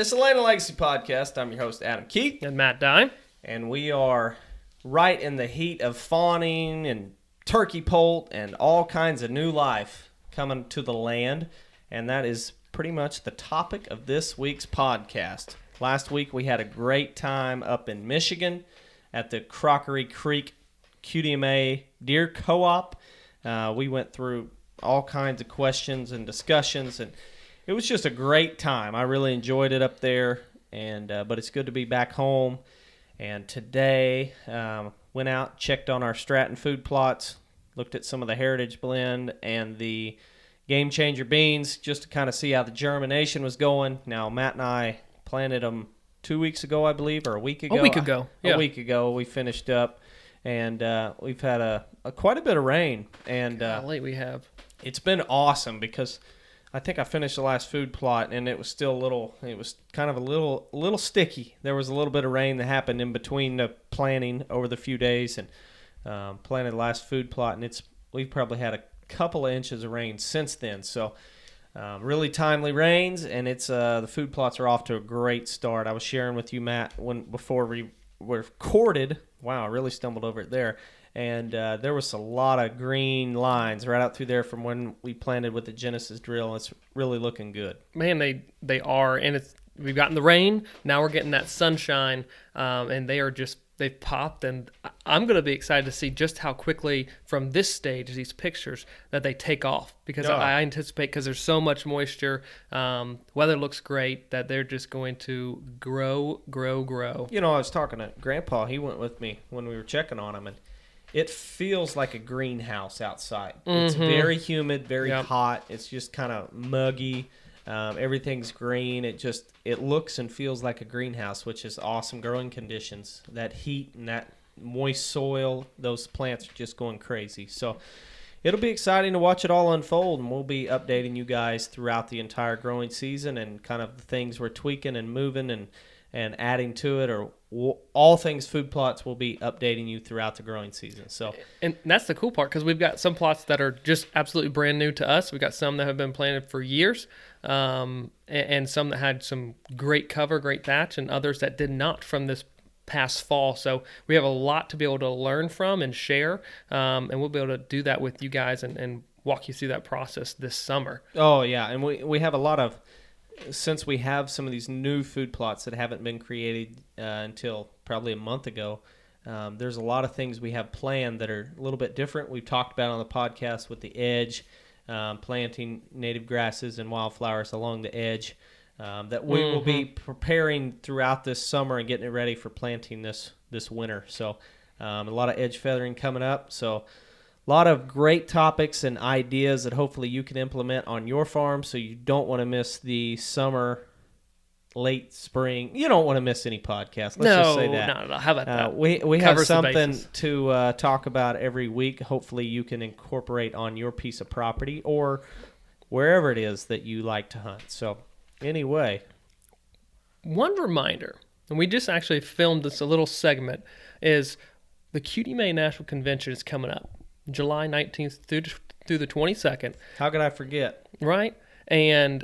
This is the Land and Legacy podcast. I'm your host, Adam Keith. And Matt Dime. And we are right in the heat of fawning and turkey poult and all kinds of new life coming to the land. And that is pretty much the topic of this week's podcast. Last week we had a great time up in Michigan at the Crockery Creek QDMA Deer Co-op. We went through all kinds of questions and discussions, and it was just a great time. I really enjoyed it up there, and but it's good to be back home. And today, went out, checked on our Stratton food plots, looked at some of the Heritage Blend and the Game Changer beans just to kind of see how the germination was going. Now, Matt and I planted them 2 weeks ago, I believe, or a week ago. A week ago, yeah. A week ago, we finished up, and we've had quite a bit of rain. And late we have. It's been awesome because I think I finished the last food plot, and it was still it was kind of a little sticky. There was a little bit of rain that happened in between the planting over the few days, and planted the last food plot, and we've probably had a couple of inches of rain since then. So really timely rains, and it's the food plots are off to a great start. I was sharing with you, Matt, before we were recorded. Wow, I really stumbled over it there. And there was a lot of green lines right out through there from when we planted with the Genesis drill. It's really looking good. Man, they are, and we've gotten the rain. Now we're getting that sunshine, and they've popped. And I'm going to be excited to see just how quickly from this stage, these pictures, that they take off. Because I anticipate, because there's so much moisture, weather looks great, that they're just going to grow. You know, I was talking to Grandpa. He went with me when we were checking on them, and it feels like a greenhouse outside. Mm-hmm. It's very humid, very hot. It's just kind of muggy. Everything's green. It looks and feels like a greenhouse, which is awesome growing conditions. That heat and that moist soil, those plants are just going crazy. So it'll be exciting to watch it all unfold, and we'll be updating you guys throughout the entire growing season and kind of the things we're tweaking and moving and adding to it, or all things food plots will be updating you throughout the growing season. So, and that's the cool part, because we've got some plots that are just absolutely brand new to us. We've got some that have been planted for years, and some that had some great cover, great thatch, and others that did not from this past fall. So we have a lot to be able to learn from and share, and we'll be able to do that with you guys and walk you through that process this summer. Oh, yeah, and we have a lot of, since we have some of these new food plots that haven't been created until probably a month ago, there's a lot of things we have planned that are a little bit different. We've talked about on the podcast with the edge, planting native grasses and wildflowers along the edge, that we will be preparing throughout this summer and getting it ready for planting this winter. So a lot of edge feathering coming up. So a lot of great topics and ideas that hopefully you can implement on your farm, so you don't want to miss the summer, late spring. You don't want to miss any podcast. Let's just say that. No. How about that? We have something to talk about every week. Hopefully you can incorporate on your piece of property or wherever it is that you like to hunt. So anyway. One reminder, and we just actually filmed this a little segment, is the QDMA National Convention is coming up. July 19th through the 22nd. How could I forget? Right? And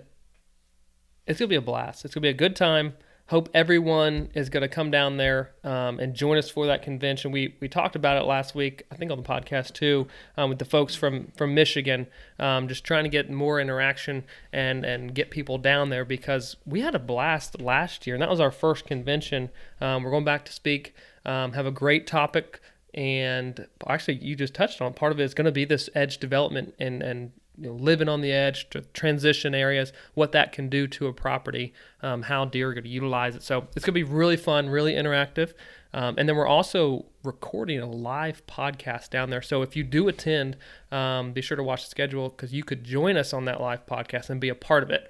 it's going to be a blast. It's going to be a good time. Hope everyone is going to come down there and join us for that convention. We talked about it last week, I think on the podcast too, with the folks from Michigan, just trying to get more interaction and get people down there, because we had a blast last year, and that was our first convention. We're going back to speak, have a great topic. And actually, you just touched on part of it is going to be this edge development and living on the edge, to transition areas, what that can do to a property, how deer are going to utilize it. So it's going to be really fun, really interactive. And then we're also recording a live podcast down there. So if you do attend, be sure to watch the schedule, because you could join us on that live podcast and be a part of it.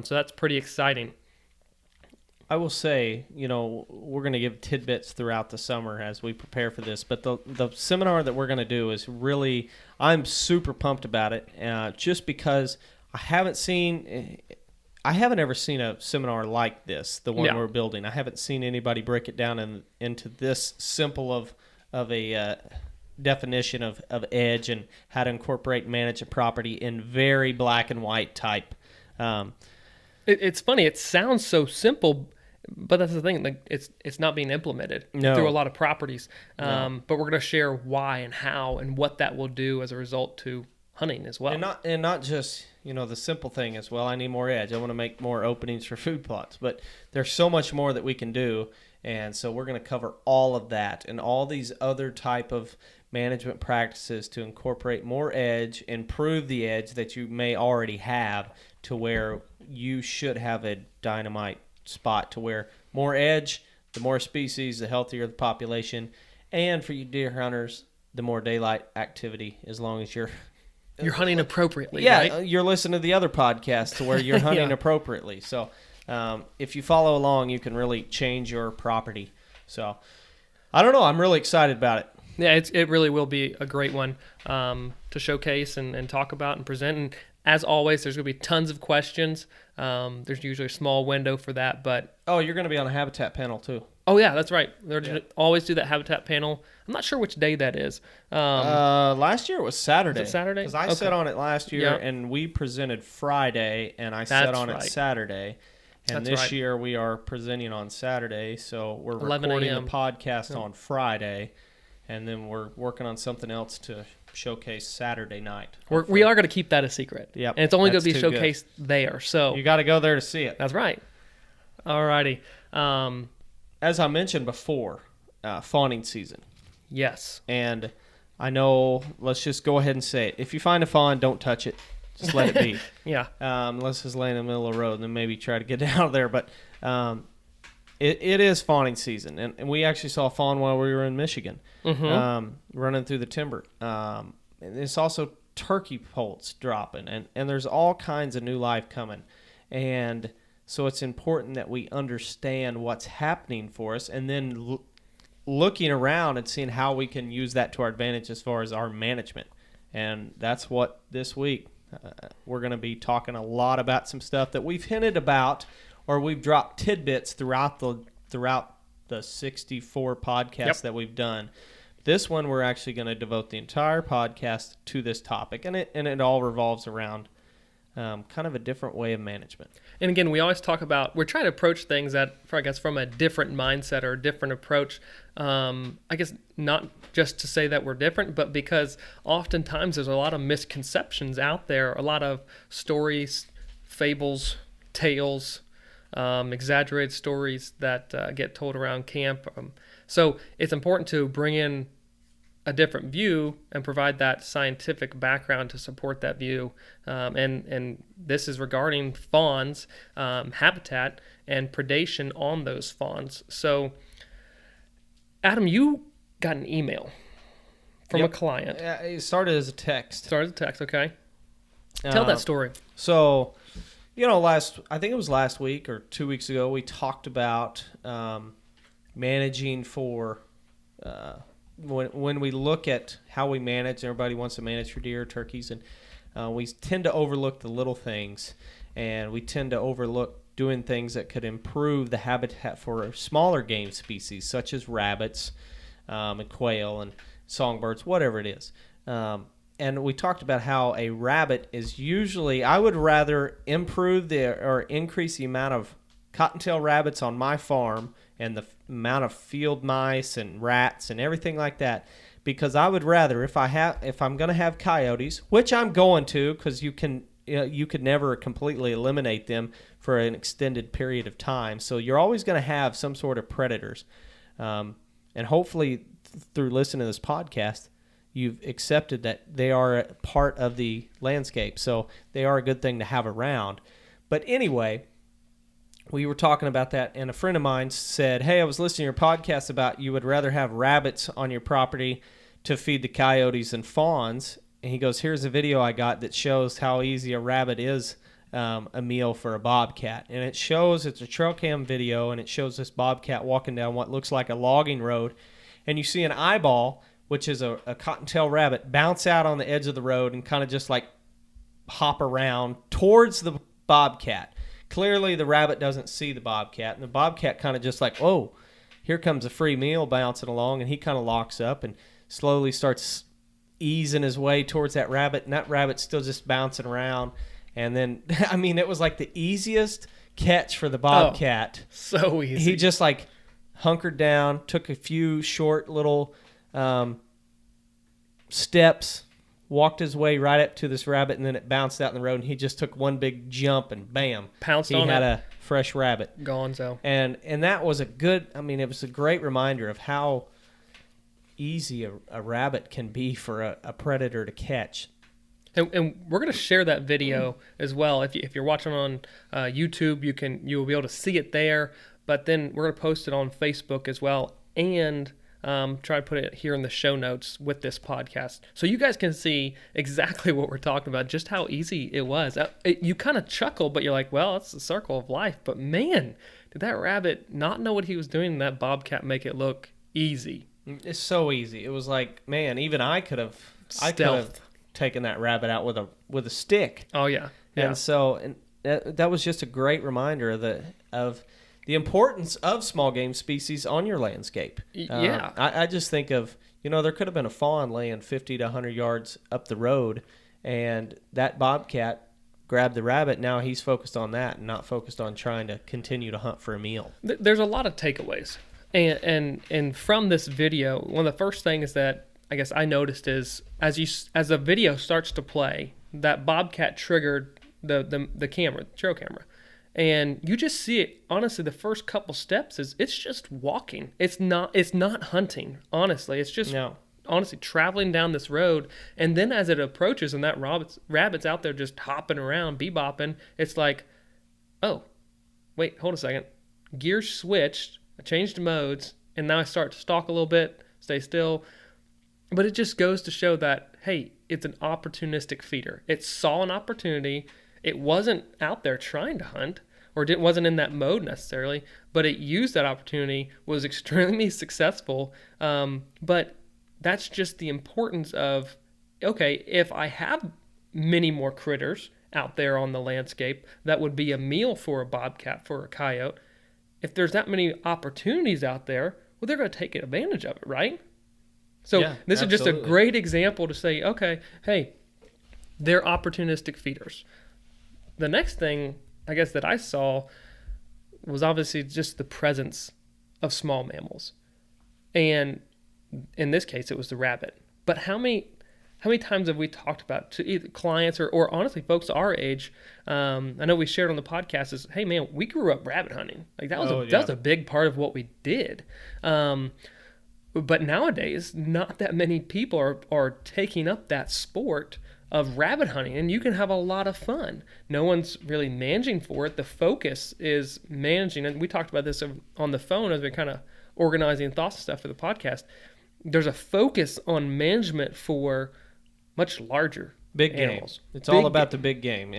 So that's pretty exciting. I will say, we're going to give tidbits throughout the summer as we prepare for this, but the seminar that we're going to do is really, I'm super pumped about it, just because I haven't ever seen a seminar like this, the one we're building. I haven't seen anybody break it down into this simple of a definition of edge and how to incorporate and manage a property in very black and white type. It's funny. It sounds so simple, but that's the thing. Like it's not being implemented through a lot of properties. But we're going to share why and how and what that will do as a result to hunting as well. And not just, the simple thing as well. I need more edge. I want to make more openings for food plots. But there's so much more that we can do. And so we're going to cover all of that and all these other type of management practices to incorporate more edge, improve the edge that you may already have to where you should have a dynamite spot to where more edge, the more species, the healthier the population. And for you deer hunters, the more daylight activity, as long as you're hunting appropriately. Yeah, right? You're listening to the other podcasts to where you're hunting appropriately. So if you follow along, you can really change your property. So I don't know. I'm really excited about it. Yeah, it really will be a great one to showcase and talk about and present. And as always, there's going to be tons of questions. There's usually a small window for that. But you're going to be on a habitat panel too. Oh, yeah, that's right. They're always do that habitat panel. I'm not sure which day that is. Last year it was Saturday. Was it Saturday? Because I sat on it last year, and we presented Friday, and I sat on it Saturday. And this year we are presenting on Saturday, so we're recording the podcast on Friday, and then we're working on something else to showcase Saturday night. We are going to keep that a secret. Yep, and it's only going to be showcased there. So you got to go there to see it. That's right. All righty. As I mentioned before, fawning season. Yes. And I know, let's just go ahead and say it. If you find a fawn, don't touch it. Just let it be. Yeah. Unless it's laying in the middle of the road, then maybe try to get out of there. But it is fawning season. And we actually saw a fawn while we were in Michigan, running through the timber. And it's also turkey poults dropping. And there's all kinds of new life coming. And so it's important that we understand what's happening for us and then looking around and seeing how we can use that to our advantage as far as our management. And that's what this week we're going to be talking a lot about, some stuff that we've hinted about or we've dropped tidbits throughout the 64 podcasts that we've done. This one we're actually going to devote the entire podcast to this topic, and it all revolves around kind of a different way of management. And again, we always talk about, we're trying to approach things from a different mindset or a different approach. I guess not just to say that we're different, but because oftentimes there's a lot of misconceptions out there, a lot of stories, fables, tales, exaggerated stories that get told around camp. So it's important to bring in a different view and provide that scientific background to support that view. And this is regarding fawns, habitat, and predation on those fawns. So, Adam, you got an email from a client. It started as a text. Okay. Tell that story. So, I think it was last week or 2 weeks ago, we talked about managing for... When we look at how we manage, everybody wants to manage for deer, turkeys, and we tend to overlook the little things, and we tend to overlook doing things that could improve the habitat for smaller game species, such as rabbits and quail and songbirds, whatever it is. And we talked about how a rabbit is usually, I would rather improve or increase the amount of cottontail rabbits on my farm and the amount of field mice and rats and everything like that, because I would rather, if I'm going to have coyotes, which I'm going to, because you could never completely eliminate them for an extended period of time. So you're always going to have some sort of predators, and hopefully through listening to this podcast, you've accepted that they are a part of the landscape. So they are a good thing to have around. But anyway, we were talking about that, and a friend of mine said, hey, I was listening to your podcast about you would rather have rabbits on your property to feed the coyotes than fawns. And he goes, here's a video I got that shows how easy a rabbit is a meal for a bobcat. And it's a trail cam video, and it shows this bobcat walking down what looks like a logging road. And you see an eyeball, which is a cottontail rabbit, bounce out on the edge of the road and kind of just like hop around towards the bobcat. Clearly, the rabbit doesn't see the bobcat, and the bobcat kind of just like, oh, here comes a free meal bouncing along, and he kind of locks up and slowly starts easing his way towards that rabbit, and that rabbit's still just bouncing around. And then, it was like the easiest catch for the bobcat. So easy. He just like hunkered down, took a few short little steps, walked his way right up to this rabbit, and then it bounced out in the road, and he just took one big jump and bam, pounced he on had it. a fresh rabbit. Gonzo. And that was it was a great reminder of how easy a rabbit can be for a predator to catch. And we're going to share that video as well. If you're watching on YouTube, you'll be able to see it there. But then we're going to post it on Facebook as well, and try to put it here in the show notes with this podcast, so you guys can see exactly what we're talking about, just how easy it was. You kind of chuckle, but you're like, well, it's the circle of life. But man, did that rabbit not know what he was doing, and that bobcat make it look easy. It's so easy. It was like, man, even I could have taken that rabbit out with a stick. Oh yeah. And so that was just a great reminder of the importance of small game species on your landscape. Yeah. I just think of, there could have been a fawn laying 50 to 100 yards up the road, and that bobcat grabbed the rabbit. Now he's focused on that and not focused on trying to continue to hunt for a meal. There's a lot of takeaways. And from this video, one of the first things that I guess I noticed is as the video starts to play, that bobcat triggered the camera, the trail camera, and you just see it. Honestly, the first couple steps it's just walking. It's not hunting. Honestly, it's just honestly traveling down this road. And then as it approaches, and that rabbit's out there just hopping around, bebopping, it's like, oh, wait, hold a second, gears switched. I changed modes, and now I start to stalk a little bit, stay still. But it just goes to show that, hey, it's an opportunistic feeder. It saw an opportunity. It wasn't out there trying to hunt, or it wasn't in that mode necessarily, but it used that opportunity, was extremely successful. But that's just the importance of, okay, if I have many more critters out there on the landscape that would be a meal for a bobcat, for a coyote, if there's that many opportunities out there, well, they're going to take advantage of it, right? So this is just a great example to say, okay, hey, they're opportunistic feeders. The next thing, I guess, that I saw was obviously just the presence of small mammals. And in this case, it was the rabbit. But how many times have we talked about to either clients or honestly folks our age? I know we shared on the podcast is, hey man, we grew up rabbit hunting. Like that was a big part of what we did. But nowadays, not that many people are taking up that sport of rabbit hunting, and you can have a lot of fun. No one's really managing for it. The focus is managing, and we talked about this on the phone as we're kind of organizing thoughts and stuff for the podcast. There's a focus on management for much larger big animals. Game. It's all about the big game.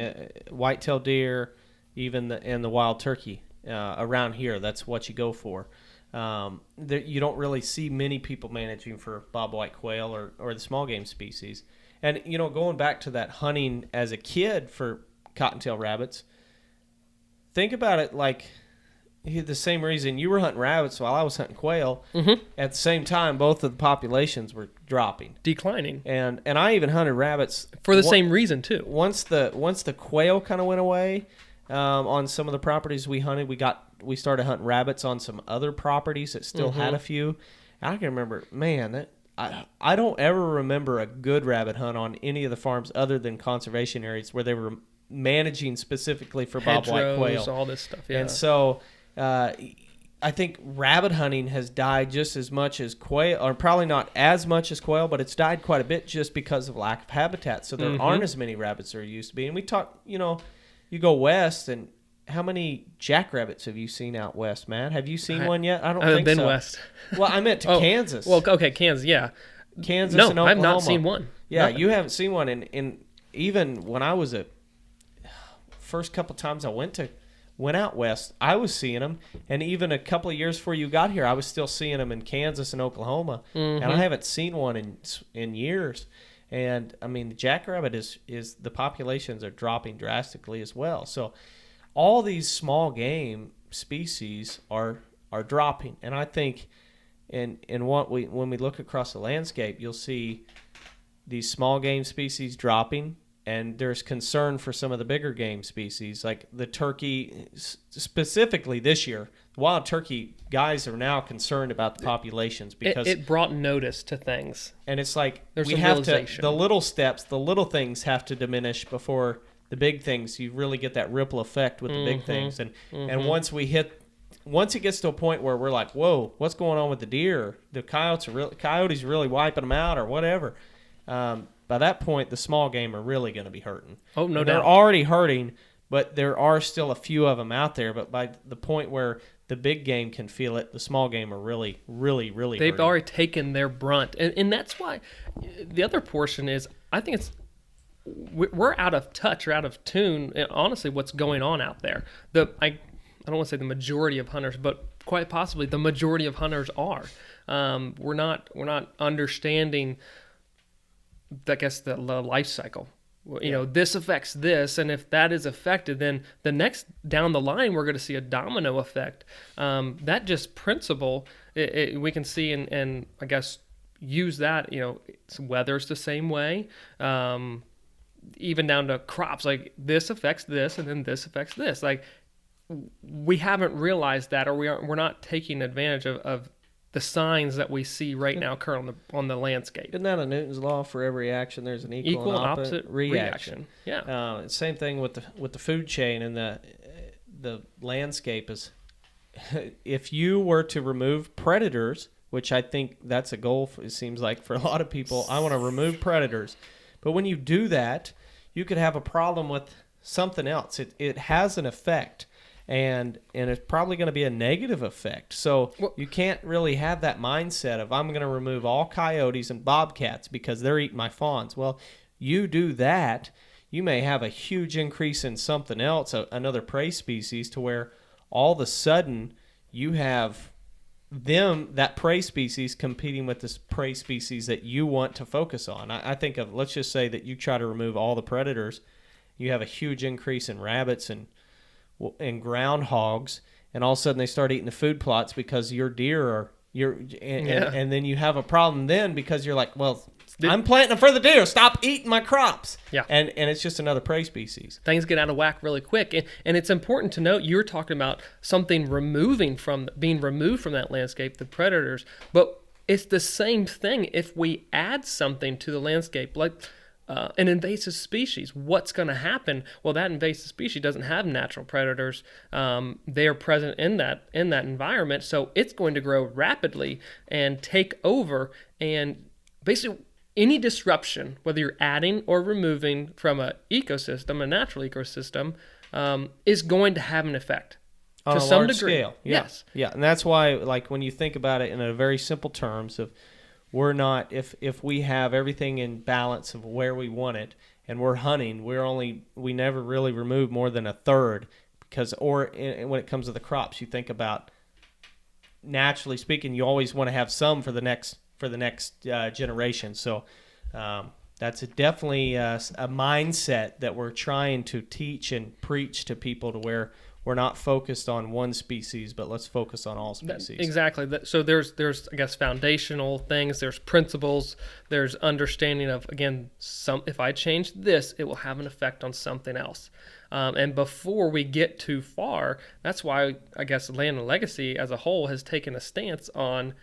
Whitetail deer, even and the wild turkey around here. That's what you go for. You don't really see many people managing for bobwhite quail or the small game species. And, going back to that hunting as a kid for cottontail rabbits, think about it like the same reason you were hunting rabbits while I was hunting quail. Mm-hmm. At the same time, both of the populations were dropping. Declining. And I even hunted rabbits. For the same reason, too. Once the quail kind of went away on some of the properties we hunted, we started hunting rabbits on some other properties that still had a few. I can remember, man, I don't ever remember a good rabbit hunt on any of the farms other than conservation areas where they were managing specifically for bobwhite quail. All this stuff, yeah. And so I think rabbit hunting has died just as much as quail, or probably not as much as quail, but it's died quite a bit just because of lack of habitat. So there aren't as many rabbits there used to be. And we talk, you go west, and how many jackrabbits have you seen out west, Matt? Have you seen one yet? I don't think so. I've been west. Well, I meant to Kansas. Well, okay, Kansas, yeah. Kansas and Oklahoma. I've not seen one. Yeah, you haven't seen one. And even when I was first couple times I went out west, I was seeing them. And even a couple of years before you got here, I was still seeing them in Kansas and Oklahoma. Mm-hmm. And I haven't seen one in years. And, I mean, the jackrabbit is the populations are dropping drastically as well. So all these small game species are dropping. And I think when we look across the landscape, you'll see these small game species dropping, and there's concern for some of the bigger game species, like the turkey. Specifically this year, wild turkey guys are now concerned about the populations because it brought notice to things. And it's like There's we some have to, realization. the little steps, the little things have to diminish before the big things. You really get that ripple effect with the big things, and once it gets to a point where we're like, whoa, what's going on with the deer? The coyotes are really wiping them out or whatever. By that point, the small game are really going to be hurting. Oh, no and doubt. They're already hurting, but there are still a few of them out there. But by the point where the big game can feel it, the small game are really, really, really They've hurting. already taken their brunt. And that's why the other portion is, I think we're out of touch or out of tune, honestly, what's going on out there. I don't want to say the majority of hunters, but quite possibly the majority of hunters are. We're not understanding, I guess, the life cycle. You know, this affects this, and if that is affected, then the next down the line we're going to see a domino effect. That just principle we can see and I guess use that. You know, weather's the same way. Even down to crops, like this affects this, and then this affects this. Like we haven't realized that, or we're not taking advantage of the signs that we see right now currently on the landscape. Isn't that a Newton's law? For every action, there's an equal and opposite reaction. Yeah. Same thing with the food chain and the landscape is. If you were to remove predators, which I think that's a goal, it seems like for a lot of people, I want to remove predators. But when you do that, you could have a problem with something else. It has an effect. And it's probably going to be a negative effect. So you can't really have that mindset of I'm going to remove all coyotes and bobcats because they're eating my fawns. Well, you do that, you may have a huge increase in something else, another prey species, to where all of a sudden you have that prey species competing with this prey species that you want to focus on. I think of, let's just say that you try to remove all the predators, you have a huge increase in rabbits and groundhogs, and all of a sudden they start eating the food plots because your deer are and then you have a problem then because you're like, well, I'm planting them for the deer, stop eating my crops. Yeah. And it's just another prey species. Things get out of whack really quick, and it's important to note you're talking about something being removed from that landscape, the predators, but it's the same thing if we add something to the landscape, like an invasive species. What's going to happen? Well, that invasive species doesn't have natural predators. They are present in that environment, so it's going to grow rapidly and take over. And basically, any disruption, whether you're adding or removing from a natural ecosystem, is going to have an effect On to a some large degree. scale. Yes. Yeah, and that's why, like, when you think about it in a very simple terms of, we're not, if we have everything in balance of where we want it and we're hunting, we never really remove more than a third, because when it comes to the crops, you think about, naturally speaking, you always want to have some for the next generation. So that's definitely a mindset that we're trying to teach and preach to people, to where we're not focused on one species, but let's focus on all species. Exactly. So there's I guess foundational things. There's principles. There's understanding of, again, if I change this, it will have an effect on something else. And before we get too far, that's why I guess Land and Legacy as a whole has taken a stance on,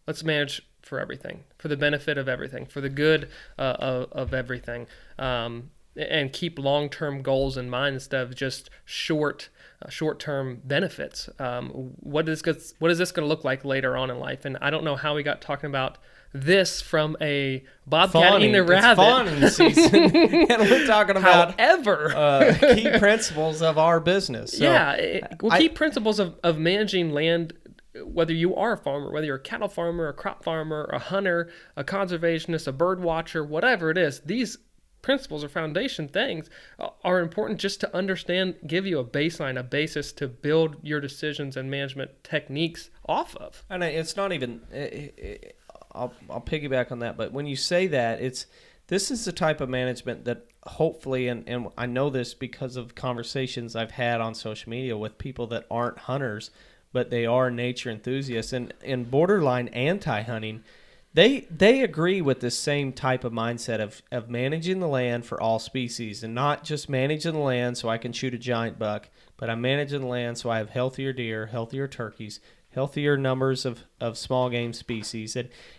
let's manage for everything, for the benefit of everything, for the good of everything, and keep long-term goals in mind instead of just short-term benefits. What is this going to look like later on in life? And I don't know how we got talking about this from a bobcat eating a rabbit. It's fawning season, and we're talking about key principles of our business. So key principles of managing land. Whether you are a farmer, whether you're a cattle farmer, a crop farmer, a hunter, a conservationist, a bird watcher, whatever it is, these principles or foundation things are important just to understand, give you a baseline, a basis to build your decisions and management techniques off of. And it's not even, I'll piggyback on that, but when you say that, this is the type of management that hopefully, and I know this because of conversations I've had on social media with people that aren't hunters, but they are nature enthusiasts and borderline anti-hunting. They agree with this same type of mindset of managing the land for all species, and not just managing the land so I can shoot a giant buck, but I'm managing the land so I have healthier deer, healthier turkeys, healthier numbers of small game species,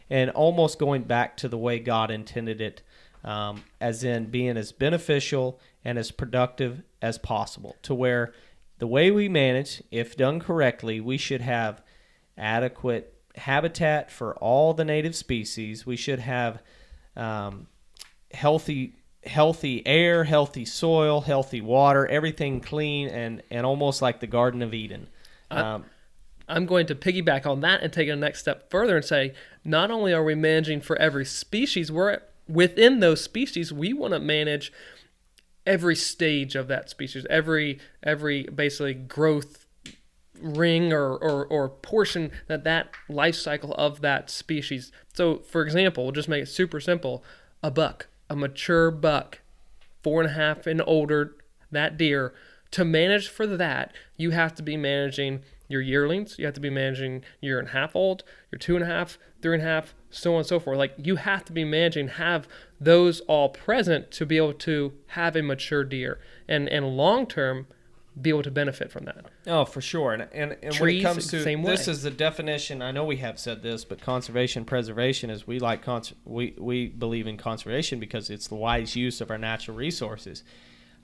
and almost going back to the way God intended it, as in being as beneficial and as productive as possible, to where the way we manage, if done correctly, we should have adequate habitat for all the native species. We should have healthy air, healthy soil, healthy water, everything clean and almost like the Garden of Eden. I'm going to piggyback on that and take it a next step further and say, not only are we managing for every species, we're within those species, we want to manage every stage of that species, every basically growth ring or portion that life cycle of that species. So, for example, we'll just make it super simple. A mature buck, 4.5 and older, that deer, to manage for that, you have to be managing your yearlings, you have to be managing your 1.5 old, your 2.5, 3.5, so on and so forth. Like, you have to be managing, have those all present to be able to have a mature deer and long term be able to benefit from that. Oh, for sure. And Trees, when it comes to same way. This is the definition. I know we have said this, but conservation preservation is we believe in conservation because it's the wise use of our natural resources.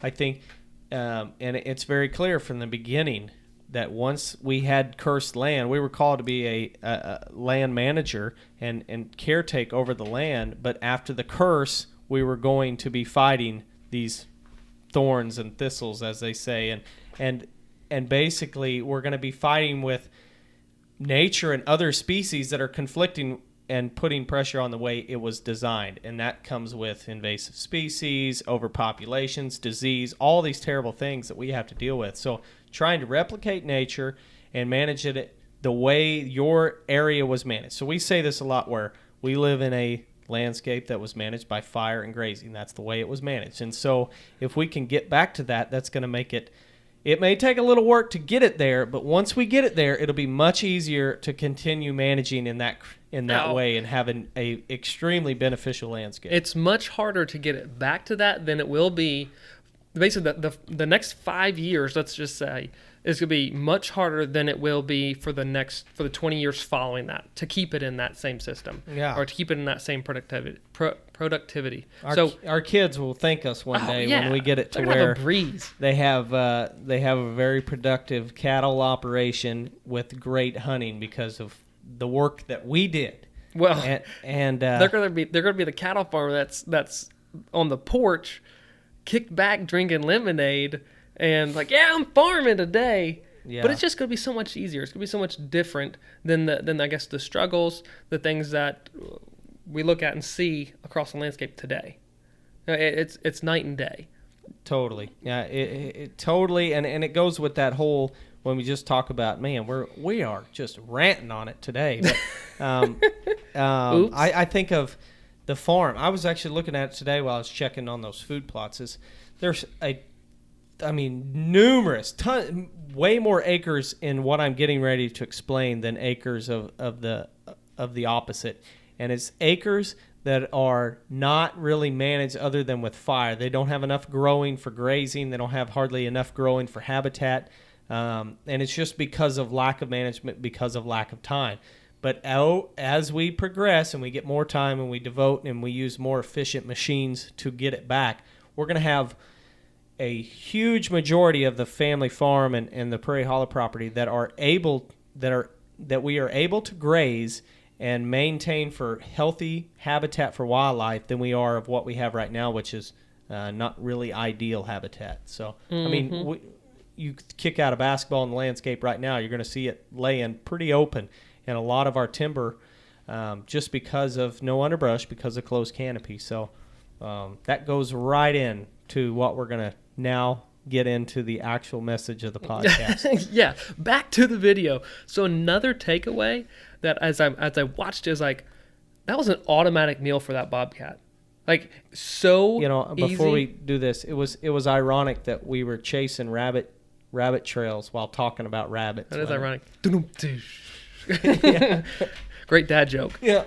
I think, and it's very clear from the beginning that once we had cursed land, we were called to be a land manager and caretake over the land. But after the curse, we were going to be fighting these thorns and thistles, as they say, and basically we're going to be fighting with nature and other species that are conflicting and putting pressure on the way it was designed. And that comes with invasive species, overpopulations, disease, all these terrible things that we have to deal with. So trying to replicate nature and manage it the way your area was managed. So we say this a lot, where we live in a landscape that was managed by fire and grazing. That's the way it was managed. And so if we can get back to that, that's going to make it may take a little work to get it there, but once we get it there, it'll be much easier to continue managing in that way and having a extremely beneficial landscape. It's much harder to get it back to that than it will be. Basically, the next 5 years, let's just say, is going to be much harder than it will be for the 20 years following that, to keep it in that same system, or to keep it in that same productivity. Our kids will thank us one day when we get it to where they have a very productive cattle operation with great hunting because of the work that we did. Well, and they're gonna be the cattle farmer that's on the porch, kicked back drinking lemonade, and like, yeah, I'm farming today. Yeah. But it's just going to be so much easier. It's going to be so much different than I guess the struggles, the things that we look at and see across the landscape today. It's night and day. Totally. Yeah, it totally, and it goes with that whole, when we just talk about, man, we are just ranting on it today. But I think of the farm. I was actually looking at it today while I was checking on those food plots. There's numerous, way more acres in what I'm getting ready to explain than acres of the opposite. And it's acres that are not really managed other than with fire. They don't have enough growing for grazing. They don't have hardly enough growing for habitat. And it's just because of lack of management, because of lack of time. But as we progress and we get more time and we devote and we use more efficient machines to get it back, we're going to have a huge majority of the family farm and the Prairie Hollow property that we are able to graze and maintain for healthy habitat for wildlife than we are of what we have right now, which is not really ideal habitat. So, I mean, you kick out a basketball in the landscape right now, you're going to see it laying pretty open. And a lot of our timber, just because of no underbrush, because of closed canopy. So that goes right in to what we're going to now get into the actual message of the podcast. Yeah, back to the video. So another takeaway that as I watched is like, that was an automatic meal for that bobcat. Like, so before easy. we do this, it was ironic that we were chasing rabbit rabbit trails while talking about rabbits. That is ironic. Yeah. Of Great dad joke. Yeah.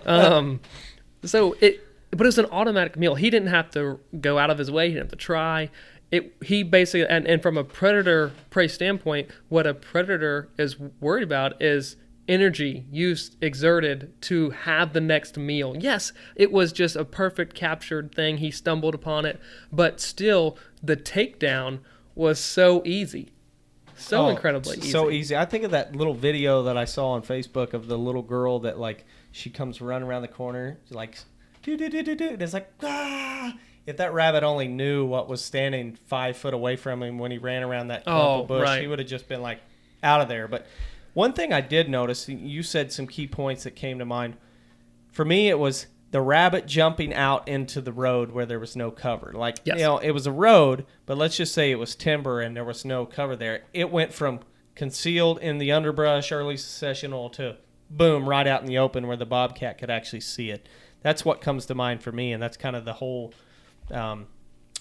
But it was an automatic meal. He didn't have to go out of his way. He didn't have to try. He basically, and from a predator-prey standpoint, what a predator is worried about is energy used, exerted to have the next meal. Yes, it was just a perfect captured thing. He stumbled upon it, but still the takedown was so easy. So incredibly easy. So easy. I think of that little video that I saw on Facebook of the little girl that, like, she comes running around the corner, like, do-do-do-do-do, and it's like, ah! If that rabbit only knew what was standing 5 foot away from him when he ran around that clump of bush, right. he would have just been, like, out of there. But one thing I did notice, you said some key points that came to mind. For me, it was the rabbit jumping out into the road where there was no cover. Like, yes. It was a road, but let's just say it was timber and there was no cover there. It went from concealed in the underbrush, early successional, to boom, right out in the open where the bobcat could actually see it. That's what comes to mind for me, and that's kind of the whole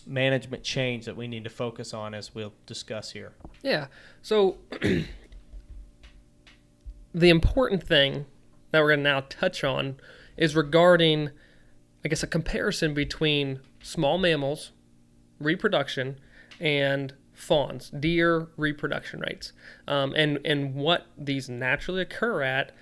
management change that we need to focus on as we'll discuss here. Yeah. So the important thing that we're going to now touch on is regarding, I guess, a comparison between small mammals, reproduction, and fawns, deer reproduction rates, and what these naturally occur at,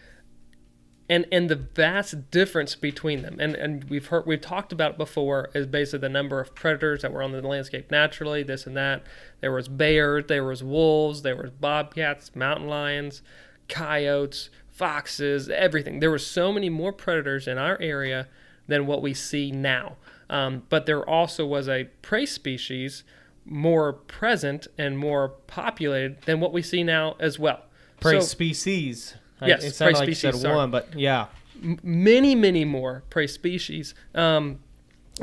and the vast difference between them. And we've talked about it before, is basically the number of predators that were on the landscape naturally, this and that. There was bears, there was wolves, there was bobcats, mountain lions, coyotes, foxes, everything. There were so many more predators in our area than what we see now. But there also was a prey species more present and more populated than what we see now as well. Prey species. Yes, it sounded prey like you species, said one, but yeah. Many, many more prey species. And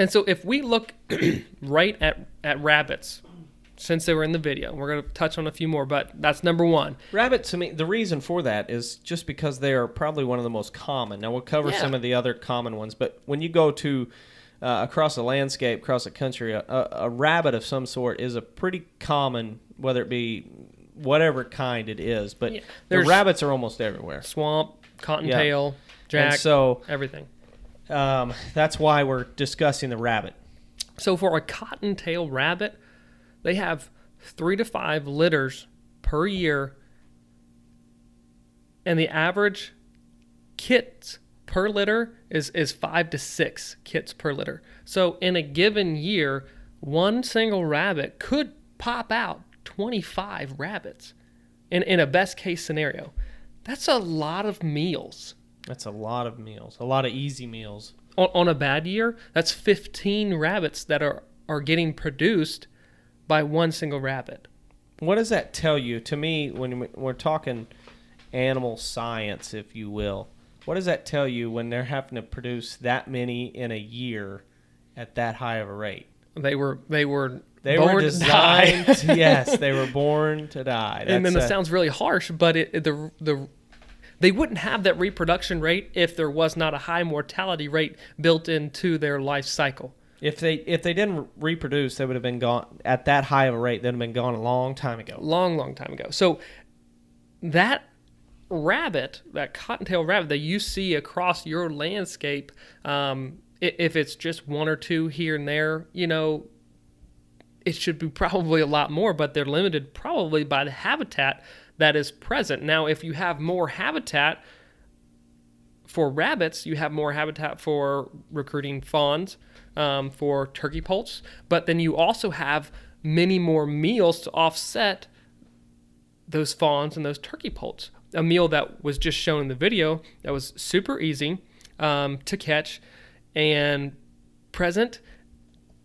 so if we look right at rabbits, since they were in the video, we're going to touch on a few more, but that's number one. Rabbits, to me, the reason for that is just because they are probably one of the most common. Now, we'll cover some of the other common ones, but when you go to across a landscape, across a country, a rabbit of some sort is a pretty common, whether it be whatever kind it is, but the rabbits are almost everywhere. Swamp, cottontail, jack, and so, everything. That's why we're discussing the rabbit. So for a cottontail rabbit, they have 3 to 5 litters per year, and the average kits per litter is 5 to 6 kits per litter. So in a given year, one single rabbit could pop out 25 rabbits in a best case scenario. That's a lot of meals. That's a lot of meals, a lot of easy meals. On a bad year, that's 15 rabbits that are getting produced by one single rabbit. What does that tell you? To me, when we're talking animal science, if you will, what does that tell you when they're having to produce that many in a year at that high of a rate? They were born designed to die. Yes, they were born to die. And then it sounds really harsh, but they wouldn't have that reproduction rate if there was not a high mortality rate built into their life cycle. If they didn't reproduce, they would have been gone at that high of a rate. They'd have been gone a long time ago. Long time ago. So that rabbit, that cottontail rabbit that you see across your landscape, if it's just one or two here and there, it should be probably a lot more, but they're limited probably by the habitat that is present. Now, if you have more habitat for rabbits, you have more habitat for recruiting fawns, for turkey poults, but then you also have many more meals to offset those fawns and those turkey poults. A meal that was just shown in the video that was super easy to catch and present.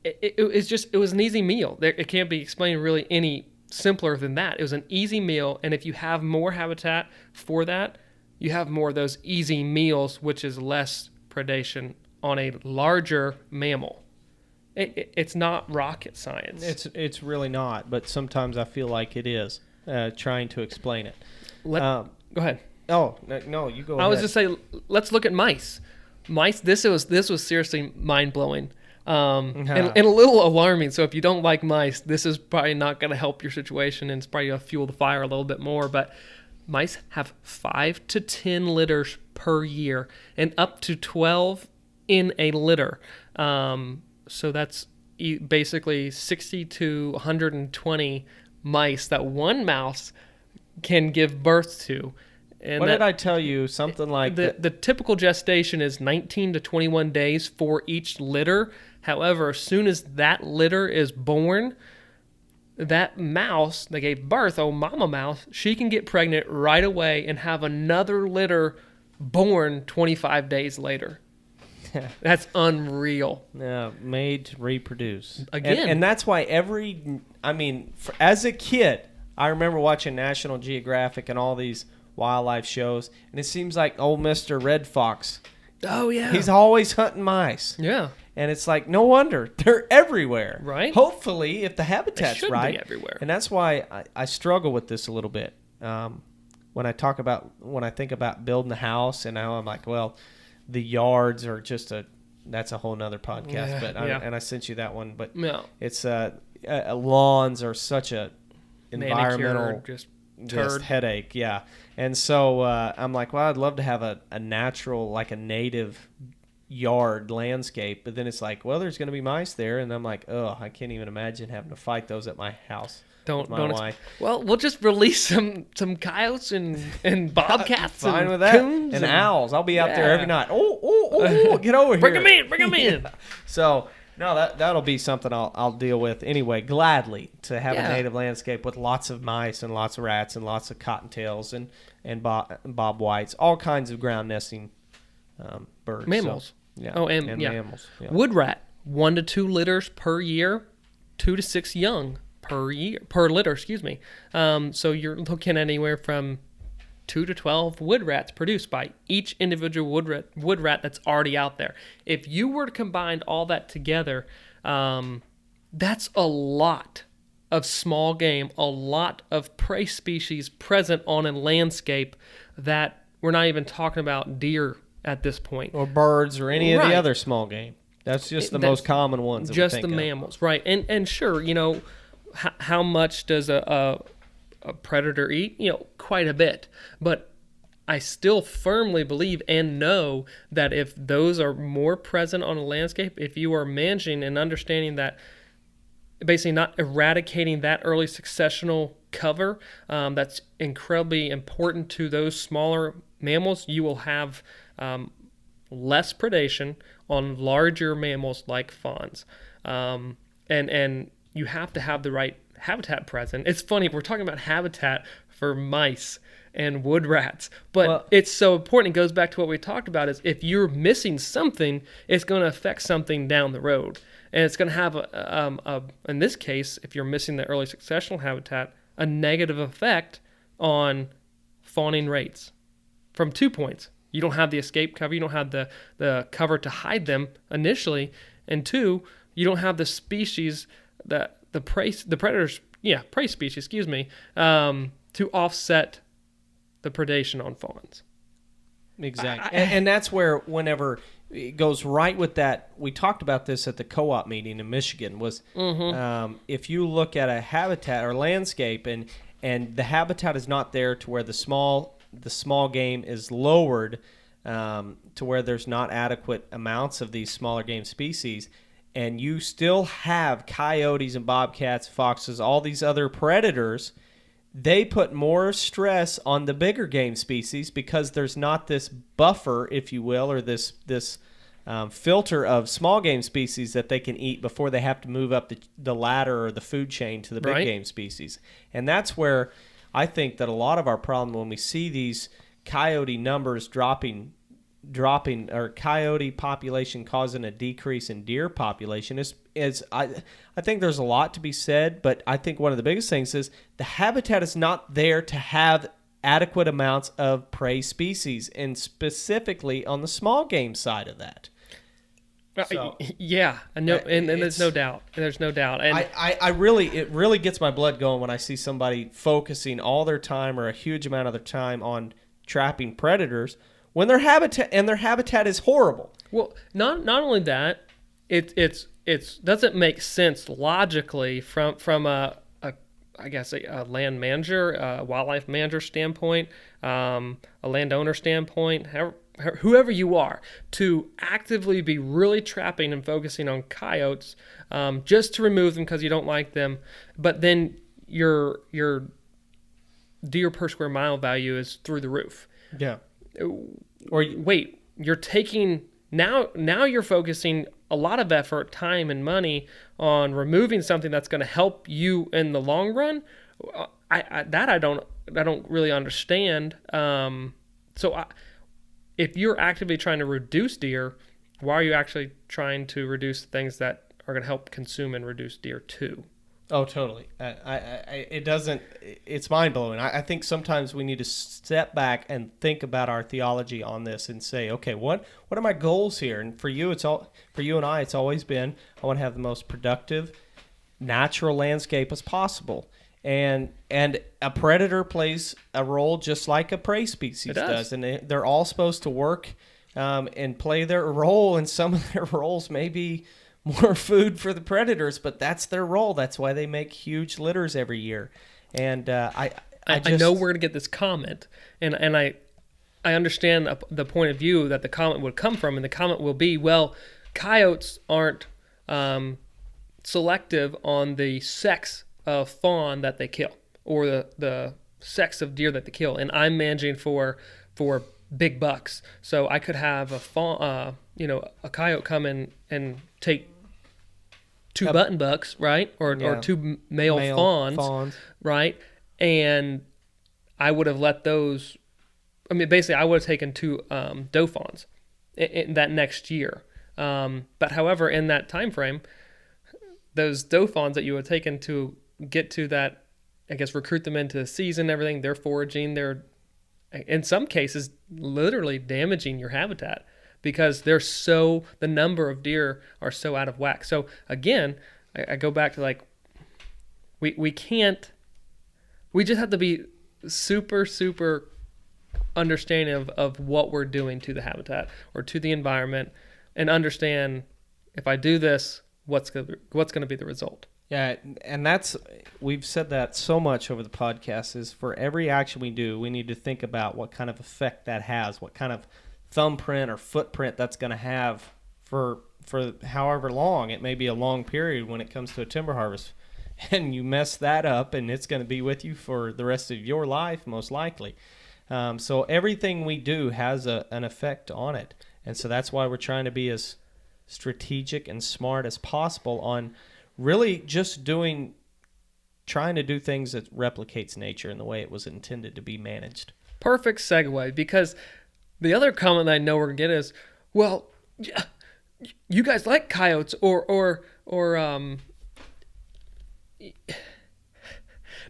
It was an easy meal. It can't be explained really any simpler than that. It was an easy meal, and if you have more habitat for that, you have more of those easy meals, which is less predation on a larger mammal. It's not rocket science. It's really not, but sometimes I feel like it is, trying to explain it. Go ahead. Oh, no, you go ahead. I was just saying, let's look at mice. Mice, this was seriously mind-blowing. And a little alarming. So if you don't like mice, this is probably not going to help your situation, and it's probably going to fuel the fire a little bit more. But mice have 5 to 10 litters per year and up to 12 in a litter. So that's basically 60 to 120 mice that one mouse can give birth to. And what did I tell you? Something like the typical gestation is 19 to 21 days for each litter. However, as soon as that litter is born, that mouse that gave birth, mama mouse, she can get pregnant right away and have another litter born 25 days later. That's unreal. Yeah, made to reproduce. Again. And that's why as a kid, I remember watching National Geographic and all these wildlife shows, and it seems like old Mr. Red Fox. Oh, yeah. He's always hunting mice. Yeah. And it's like, no wonder. They're everywhere. Right. Hopefully, if the habitat's should right. be everywhere. And that's why I struggle with this a little bit. When I think about building a house, and now I'm like, well, the yards are that's a whole nother podcast. Yeah, I sent you that one. But no. It's lawns are such a environmental just headache. Yeah. And so I'm like, well, I'd love to have a natural, like a native yard landscape, but then it's like, well, there's going to be mice there, and I'm like, oh, I can't even imagine having to fight those at my house. Don't. Well, we'll just release some coyotes and bobcats Fine and with that. coons And owls. I'll be out there every night. Oh, get over bring here. Bring them in. So no, that'll be something I'll deal with anyway. Gladly to have a native landscape with lots of mice and lots of rats and lots of cottontails and bob whites, all kinds of ground nesting birds, mammals. So, yeah. And mammals. Yeah. Wood rat, 1 to 2 litters per year, 2 to 6 young per litter. Excuse me. So you're looking at anywhere from 2 to 12 wood rats produced by each individual wood rat that's already out there. If you were to combine all that together, that's a lot of small game, a lot of prey species present on a landscape that we're not even talking about deer at this point. Or birds or any of the other small game. That's just the most common ones. Just the mammals, right. And sure, how much does a predator eat? Quite a bit. But I still firmly believe and know that if those are more present on a landscape, if you are managing and understanding that, basically not eradicating that early successional cover, that's incredibly important to those smaller mammals, you will have less predation on larger mammals like fawns. And you have to have the right habitat present. It's funny, we're talking about habitat for mice and wood rats, but it's so important. It goes back to what we talked about, is if you're missing something, it's going to affect something down the road. And it's going to have, in this case, if you're missing the early successional habitat, a negative effect on fawning rates from 2 points. You don't have the escape cover. You don't have the cover to hide them initially. And 2, you don't have the species that the prey species, to offset the predation on fawns. Exactly. And that's where, whenever it goes right with that, we talked about this at the co-op meeting in Michigan, was if you look at a habitat or landscape and the habitat is not there to where the small game is lowered to where there's not adequate amounts of these smaller game species, and you still have coyotes and bobcats, foxes, all these other predators, they put more stress on the bigger game species because there's not this buffer, if you will, or this filter of small game species that they can eat before they have to move up the ladder or the food chain to the big game species. And that's where I think that a lot of our problem, when we see these coyote numbers dropping, or coyote population causing a decrease in deer population, is I think there's a lot to be said, but I think one of the biggest things is the habitat is not there to have adequate amounts of prey species, and specifically on the small game side of that. So, yeah, and there's no doubt. There's no doubt. And it really gets my blood going when I see somebody focusing all their time or a huge amount of their time on trapping predators when their habitat is horrible. Well, not only that, it doesn't make sense logically from a I guess a land manager, a wildlife manager standpoint, a landowner standpoint, whoever you are, to actively be really trapping and focusing on coyotes, just to remove them because you don't like them, but then your deer per square mile value is through the roof. Yeah. Or wait, you're taking now you're focusing a lot of effort, time, and money on removing something that's going to help you in the long run. I don't really understand. If you're actively trying to reduce deer, why are you actually trying to reduce things that are going to help consume and reduce deer too? Oh, totally. It's mind blowing. I think sometimes we need to step back and think about our theology on this and say, okay, what are my goals here? And for you and I, it's always been, I want to have the most productive, natural landscape as possible. And a predator plays a role just like a prey species does. And they're all supposed to work and play their role, and some of their roles may be more food for the predators, but that's their role. That's why they make huge litters every year. And I know we're going to get this comment, and I understand the point of view that the comment would come from, and the comment will be, well, coyotes aren't selective on the sex of fawn that they kill, or the sex of deer that they kill, and I'm managing for big bucks. So I could have a fawn, a coyote come in and take two button bucks, right? Or two male fawns, right? And I would have let those, basically I would have taken two doe fawns in that next year. But however, in that time frame, those doe fawns that you would have taken to get to that, I guess, recruit them into the season, everything, they're foraging, they're, in some cases, literally damaging your habitat, because the number of deer are so out of whack. So again, I go back to we just have to be super, super understanding of what we're doing to the habitat or to the environment, and understand, if I do this, what's going to be the result. Yeah, and we've said that so much over the podcast, is for every action we do, we need to think about what kind of effect that has, what kind of thumbprint or footprint that's going to have for however long. It may be a long period when it comes to a timber harvest, and you mess that up, and it's going to be with you for the rest of your life, most likely. So everything we do has an effect on it, and so that's why we're trying to be as strategic and smart as possible on really just trying to do things that replicates nature in the way it was intended to be managed. Perfect segue, because the other comment that I know we're going to get is, well, you guys like coyotes, or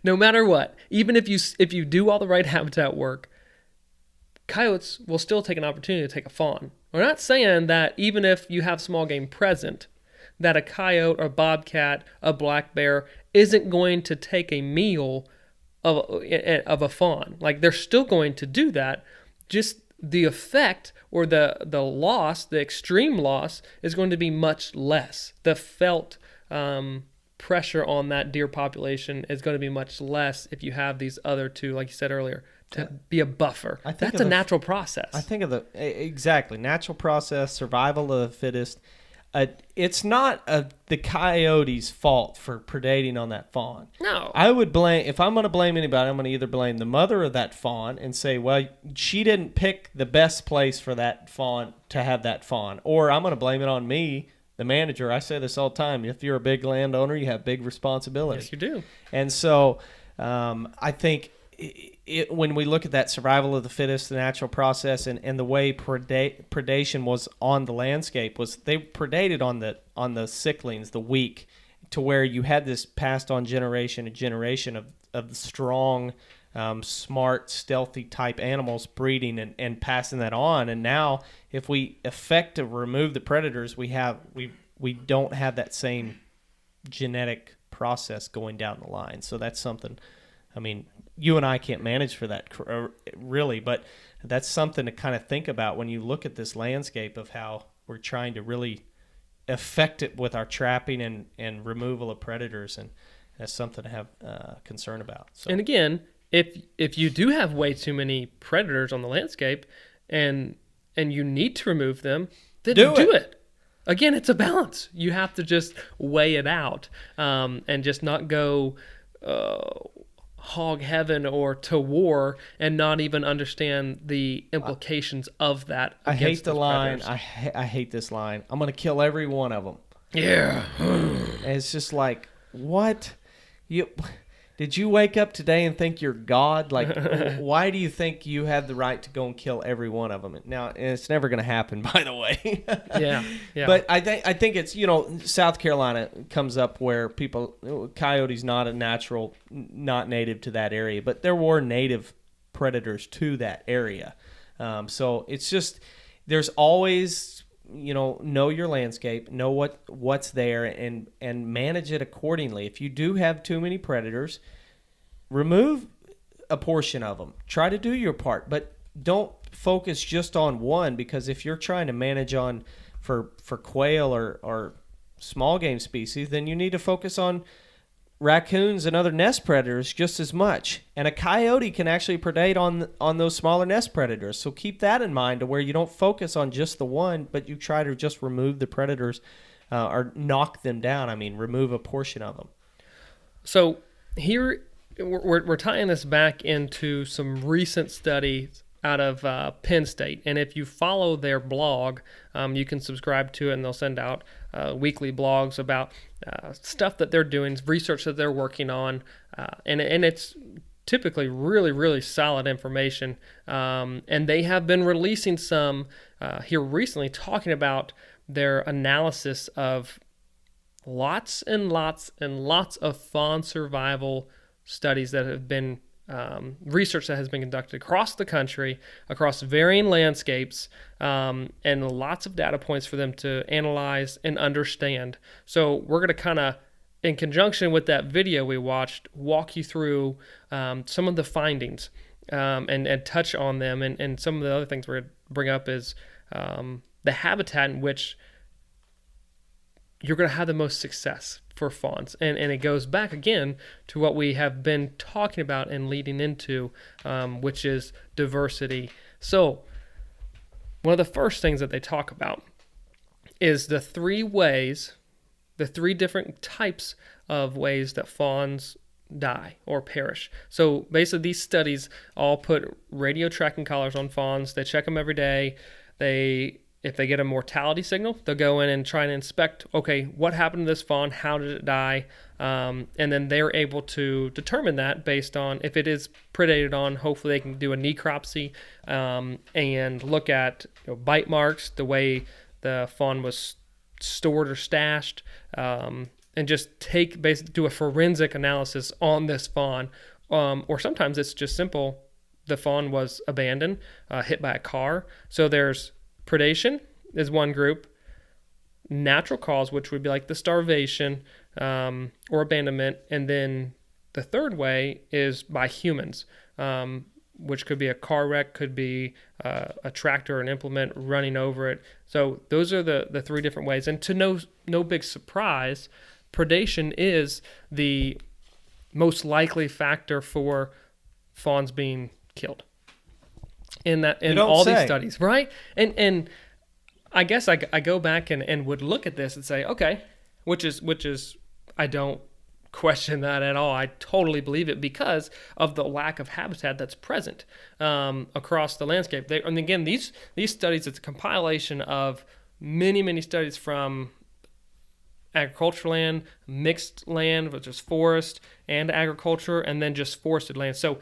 no matter what, even if you do all the right habitat work, coyotes will still take an opportunity to take a fawn. We're not saying that even if you have small game present, that a coyote, a bobcat, a black bear isn't going to take a meal of a fawn. Like, they're still going to do that. Just the effect or the loss, the extreme loss, is going to be much less. The felt pressure on that deer population is going to be much less if you have these other two, like you said earlier, to be a buffer. That's a natural process. I think of exactly natural process, survival of the fittest. It's not the coyote's fault for predating on that fawn. No. I would blame, if I'm going to blame anybody, I'm going to either blame the mother of that fawn and say, well, she didn't pick the best place for that fawn to have that fawn. Or I'm going to blame it on me, the manager. I say this all the time. If you're a big landowner, you have big responsibility. Yes, you do. And so I think when we look at that survival of the fittest, the natural process, and the way predation was on the landscape, was they predated on the sicklings, the weak, to where you had this passed on generation to generation of the strong, smart, stealthy type animals breeding and passing that on. And now, if we effectively remove the predators, we don't have that same genetic process going down the line. So that's something, you and I can't manage for that really, but that's something to kind of think about when you look at this landscape of how we're trying to really affect it with our trapping and removal of predators. That's something to have concern about. So. And again, if you do have way too many predators on the landscape, and you need to remove them, then do it. Again, it's a balance. You have to just weigh it out, and just not go hog heaven or to war and not even understand the implications of that. I hate the line. I hate this line. I'm going to kill every one of them. Yeah. And it's just like, what? Did you wake up today and think you're God? Like, why do you think you have the right to go and kill every one of them? Now, it's never going to happen, by the way. Yeah. But I think it's, South Carolina comes up where coyote's not not native to that area, but there were native predators to that area. So it's just, there's always, know your landscape, know what's there, and manage it accordingly. If you do have too many predators, remove a portion of them. Try to do your part, but don't focus just on one, because if you're trying to manage for quail or small game species, then you need to focus on raccoons and other nest predators just as much. And a coyote can actually predate on those smaller nest predators. So keep that in mind, to where you don't focus on just the one, but you try to just remove the predators or knock them down. I mean, remove a portion of them. So here we're tying this back into some recent studies out of Penn State. And if you follow their blog, you can subscribe to it, and they'll send out weekly blogs about stuff that they're doing, research that they're working on, and it's typically really, really solid information. And they have been releasing some here recently, talking about their analysis of lots and lots and lots of fawn survival studies that have been research that has been conducted across the country, across varying landscapes, and lots of data points for them to analyze and understand. So we're going to kind of, in conjunction with that video we watched, walk you through some of the findings and touch on them. And some of the other things we're going to bring up is the habitat in which you're going to have the most success for fawns. And it goes back again to what we have been talking about and leading into, which is diversity. So one of the first things that they talk about is the three different types of ways that fawns die or perish. So basically these studies all put radio tracking collars on fawns. They check them every day. If they get a mortality signal, they'll go in and try and inspect, okay, what happened to this fawn? How did it die? And then they're able to determine that based on, if it is predated on, hopefully they can do a necropsy and look at bite marks, the way the fawn was stored or stashed, and just do a forensic analysis on this fawn. Or sometimes it's just simple. The fawn was abandoned, hit by a car. So there's predation is one group, natural cause, which would be like the starvation or abandonment, and then the third way is by humans, which could be a car wreck, could be a tractor or an implement running over it. So those are the three different ways. And to no big surprise, predation is the most likely factor for fawns being killed. In all these studies, right? And I guess I go back and would look at this and say, okay, which is I don't question that at all. I totally believe it because of the lack of habitat that's present across the landscape. And again, these studies, it's a compilation of many studies from agricultural land, mixed land, which is forest and agriculture, and then just forested land. So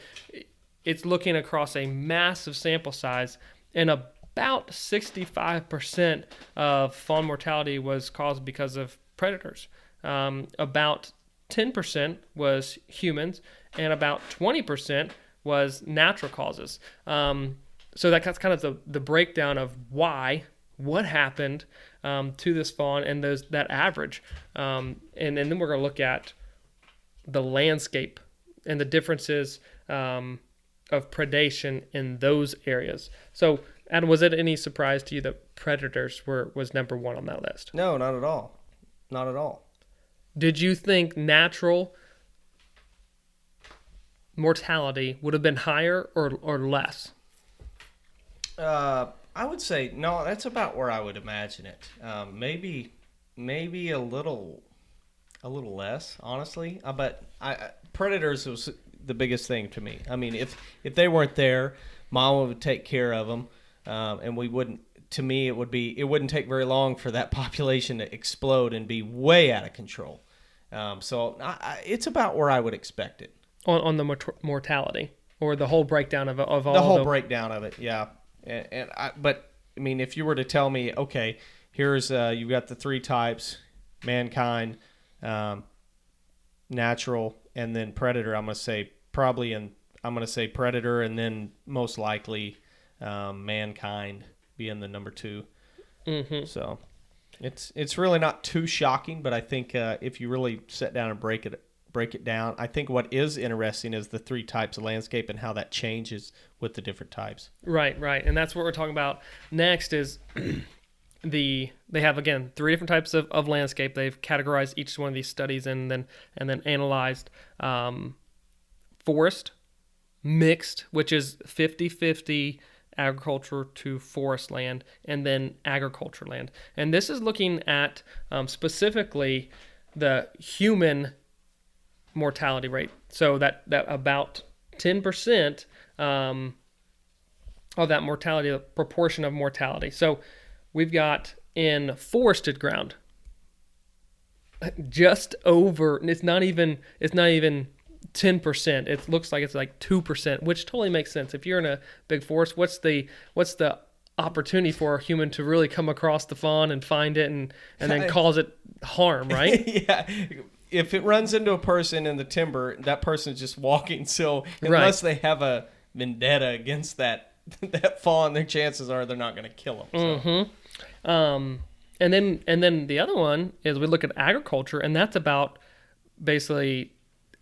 it's looking across a massive sample size, and about 65% of fawn mortality was caused because of predators. About 10% was humans, and about 20% was natural causes. So that's kind of the breakdown of what happened to this fawn and that average. And then we're going to look at the landscape and the differences of predation in those areas. So, Adam, was it any surprise to you that predators was number one on that list? No, not at all. Not at all. Did you think natural mortality would have been higher or less? I would say no. That's about where I would imagine it. Maybe a little less, honestly. But predators was the biggest thing to me. I mean, if they weren't there, Mama would take care of them, and we wouldn't. To me, it wouldn't take very long for that population to explode and be way out of control. So it's about where I would expect it. On the mortality or the whole breakdown of all the whole breakdown of it, yeah. But I mean, if you were to tell me, okay, here's you've got the three types: mankind, natural, and then predator. I'm going to say predator, and then most likely mankind being the number two. Mm-hmm. So it's really not too shocking, but I think if you really sit down and break it down, I think what is interesting is the three types of landscape and how that changes with the different types. Right. And that's what we're talking about next is they have, again, three different types of landscape. They've categorized each one of these studies and then analyzed forest, mixed, which is 50-50 agriculture to forest land, and then agriculture land. And this is looking at specifically the human mortality rate. So that about 10% of that mortality, the proportion of mortality. So we've got in forested ground just over, it's not even 10%. It looks like it's like 2%, which totally makes sense. If you're in a big forest, what's the opportunity for a human to really come across the fawn and find it and then cause it harm, right? Yeah. If it runs into a person in the timber, that person's just walking. So unless they have a vendetta against that fawn, their chances are they're not going to kill them. So. Mm-hmm. And then the other one is we look at agriculture, and that's about basically,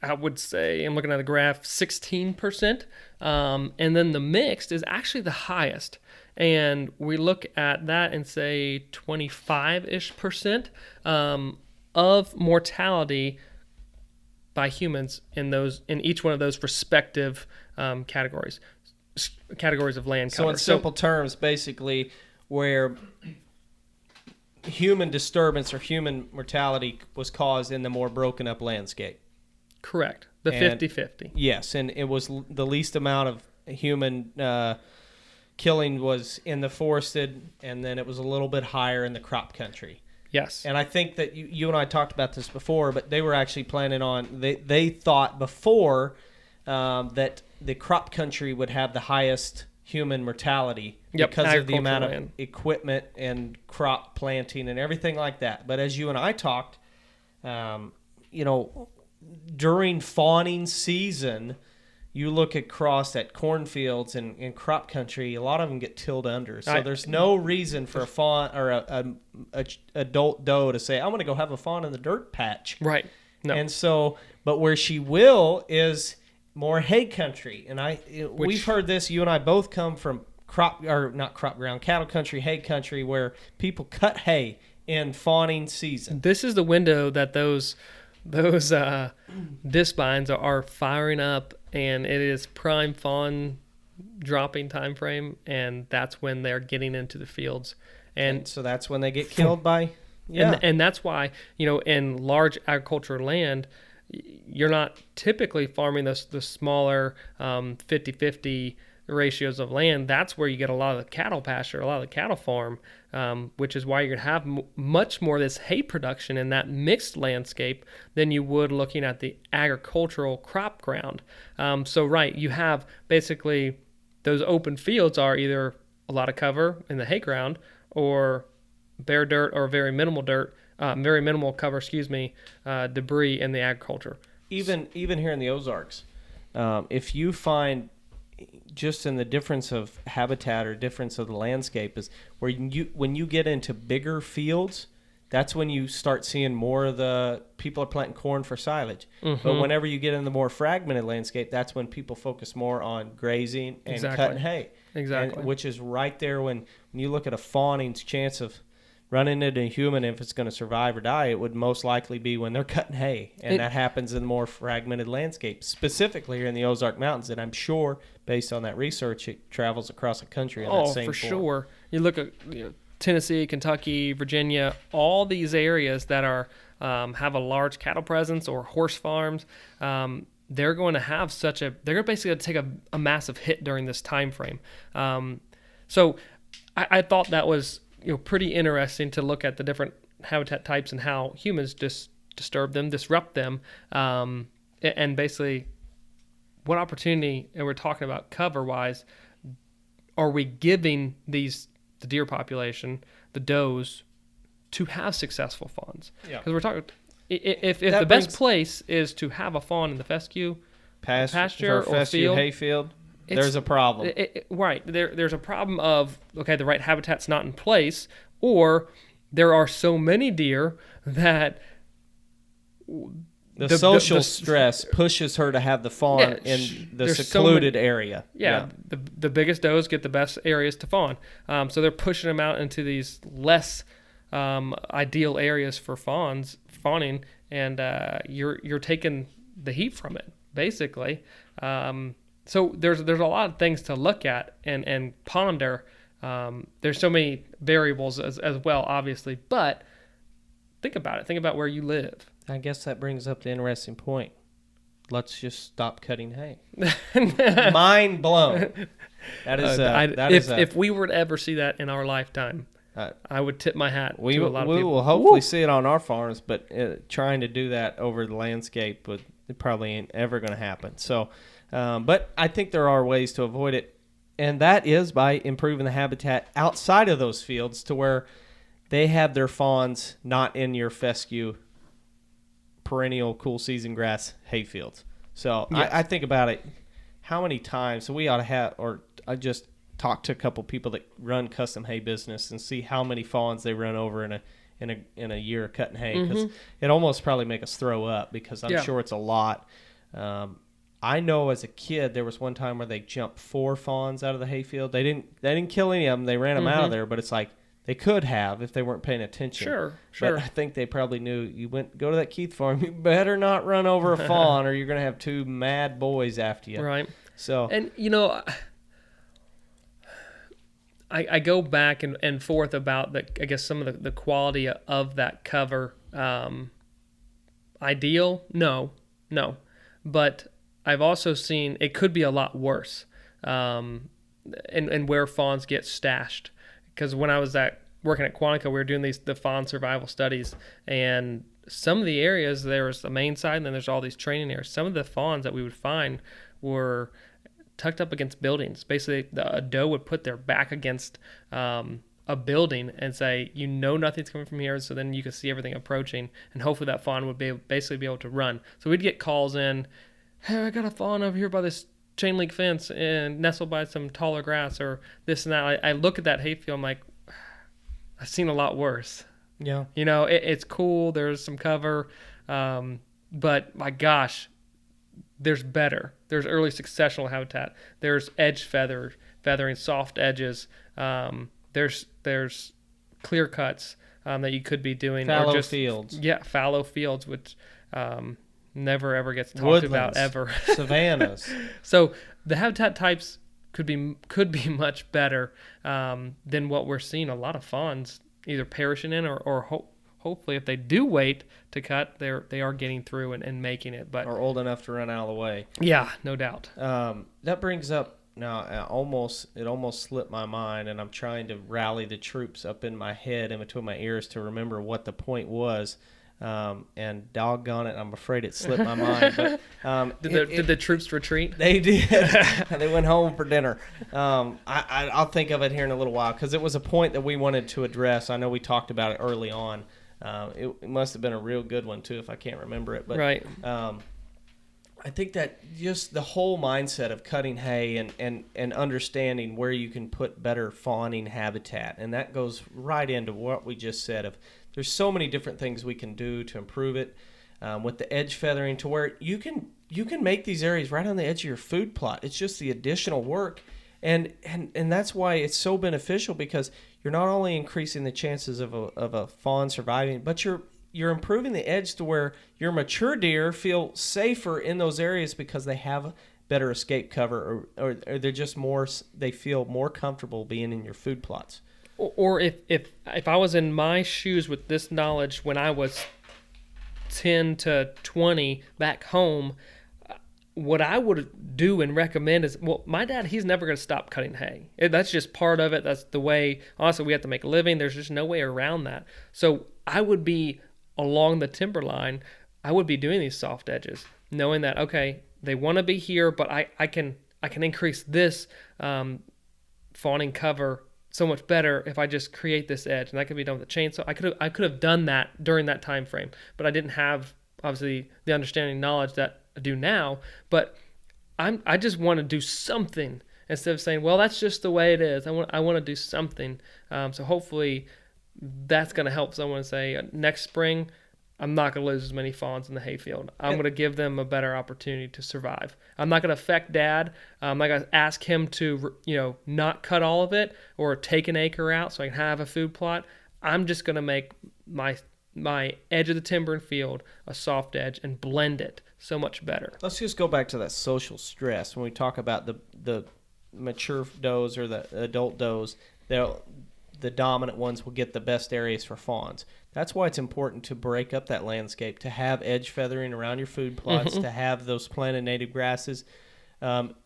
I would say, I'm looking at the graph, 16%. And then the mixed is actually the highest. And we look at that and say 25-ish% of mortality by humans in each one of those respective categories of land cover. So in simple terms, basically, where human disturbance or human mortality was caused in the more broken up landscape. Correct. The 50-50. Yes, and it was the least amount of human killing was in the forested, and then it was a little bit higher in the crop country. Yes. And I think that you and I talked about this before, but they were actually planning on, they thought before that the crop country would have the highest human mortality because of the amount of equipment and crop planting and everything like that. But as you and I talked, during fawning season, you look across at cornfields and crop country, a lot of them get tilled under. So there's no reason for a fawn or a adult doe to say, I'm going to go have a fawn in the dirt patch. Right. No. And so, but where she will is more hay country. And we've heard this, you and I both come from cattle country, hay country, where people cut hay in fawning season. This is the window that those disc are firing up, and it is prime fawn dropping time frame, and that's when they're getting into the fields, and so that's when they get killed by and that's why in large agricultural land you're not typically farming the smaller 50-50 ratios of land. That's where you get a lot of the cattle pasture, a lot of the cattle farm, which is why you're going to have much more of this hay production in that mixed landscape than you would looking at the agricultural crop ground. You have basically those open fields are either a lot of cover in the hay ground or bare dirt or very minimal cover, debris in the agriculture. Even here in the Ozarks, if you find just in the difference of habitat or difference of the landscape is where when you get into bigger fields, that's when you start seeing more of the people are planting corn for silage. Mm-hmm. But whenever you get in the more fragmented landscape, that's when people focus more on grazing and cutting hay. Exactly. Which is right there when you look at a fawning's chance of running into a human, if it's going to survive or die, it would most likely be when they're cutting hay. And that happens in more fragmented landscapes, specifically here in the Ozark Mountains. And I'm sure, based on that research, it travels across the country in that same form. Sure. You look at Tennessee, Kentucky, Virginia, all these areas that are have a large cattle presence or horse farms. They're going to have they're going to basically take a massive hit during this time frame. So I thought that was pretty interesting to look at the different habitat types and how humans disturb them, disrupt them, and basically what opportunity, and we're talking about cover-wise, are we giving the deer population, the does, to have successful fawns? Because we're talking, if the best place is to have a fawn in the fescue, pasture or field, hayfield, there's a problem. Right. There's a problem of, okay, the right habitat's not in place, or there are so many deer that the social stress pushes her to have the fawn in the secluded area. Yeah. The biggest does get the best areas to fawn. So they're pushing them out into these less ideal areas for fawning, and you're taking the heat from it, basically. So there's a lot of things to look at and ponder. There's so many variables as well, obviously, but think about it. Think about where you live. I guess that brings up the interesting point. Let's just stop cutting hay. Mind blown. If we were to ever see that in our lifetime, I would tip my hat to a lot of people. We will hopefully see it on our farms, but trying to do that over the landscape it probably ain't ever going to happen. So. But I think there are ways to avoid it, and that is by improving the habitat outside of those fields to where they have their fawns not in your fescue, perennial cool season grass hayfields. So yes. I think about it, how many times, so we ought to have, or I just talked to a couple people that run custom hay business and see how many fawns they run over in a year of cutting hay, because it almost probably make us throw up, because I'm sure it's a lot. I know as a kid there was one time where they jumped 4 fawns out of the hayfield. They didn't kill any of them. They ran them out of there, but it's like they could have if they weren't paying attention. Sure. But I think they probably knew, go to that Keith farm, you better not run over a fawn or you're going to have 2 mad boys after you. Right. So, and I go back and forth about I guess some of the quality of that cover. Ideal? No. But I've also seen it could be a lot worse, and where fawns get stashed. Because when I was working at Quantico, we were doing the fawn survival studies, and some of the areas, there was the main side, and then there's all these training areas. Some of the fawns that we would find were tucked up against buildings. Basically, a doe would put their back against a building and say, nothing's coming from here, so then you can see everything approaching, and hopefully that fawn would basically be able to run. So we'd get calls in, hey, I got a fawn over here by this chain link fence and nestled by some taller grass or this and that. I look at that hayfield, I'm like, I've seen a lot worse. Yeah. It's cool. There's some cover. But my gosh, there's better. There's early successional habitat. There's edge feathering, soft edges. There's clear cuts that you could be doing. Fallow fields. Yeah, fallow fields, which never ever gets talked Woodlands, about ever. Savannas. So the habitat types could be much better than what we're seeing. A lot of fawns either perishing in or hopefully if they do wait to cut, they are getting through and making it. But are old enough to run out of the way. Yeah, no doubt. That brings up now. It almost slipped my mind, and I'm trying to rally the troops up in my head and between my ears to remember what the point was. And doggone it, I'm afraid it slipped my mind. But did the troops retreat? They did. They went home for dinner. I'll think of it here in a little while, because it was a point that we wanted to address. I know we talked about it early on. It must have been a real good one too, if I can't remember it. But right. I think that just the whole mindset of cutting hay and understanding where you can put better fawning habitat, and that goes right into what we just said of there's so many different things we can do to improve it, with the edge feathering, to where you can make these areas right on the edge of your food plot. It's just the additional work, And that's why it's so beneficial, because you're not only increasing the chances of a fawn surviving, but you're improving the edge to where your mature deer feel safer in those areas because they have better escape cover, or they're just they feel more comfortable being in your food plots. Or if I was in my shoes with this knowledge when I was 10 to 20 back home, what I would do and recommend is, well, my dad, he's never going to stop cutting hay. That's just part of it. That's the way, honestly, we have to make a living. There's just no way around that. So I would be along the timber line. I would be doing these soft edges, knowing that, okay, they want to be here, but I can increase this fawning cover so much better if I just create this edge, and that could be done with a chainsaw. I could have done that during that time frame, but I didn't have, obviously, the understanding knowledge that I do now. But I just want to do something instead of saying, well, that's just the way it is. I want to do something. So hopefully that's going to help someone say, next spring, I'm not going to lose as many fawns in the hayfield. I'm going to give them a better opportunity to survive. I'm not going to affect Dad. I'm not going to ask him to, not cut all of it or take an acre out so I can have a food plot. I'm just going to make my edge of the timber and field a soft edge and blend it so much better. Let's just go back to that social stress. When we talk about the mature does or the adult does, the dominant ones will get the best areas for fawns. That's why it's important to break up that landscape, to have edge feathering around your food plots, to have those planted native grasses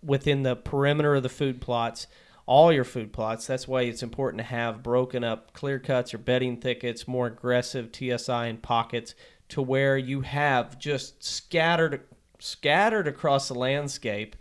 within the perimeter of the food plots, all your food plots. That's why it's important to have broken up clear cuts or bedding thickets, more aggressive TSI and pockets, to where you have just scattered across the landscape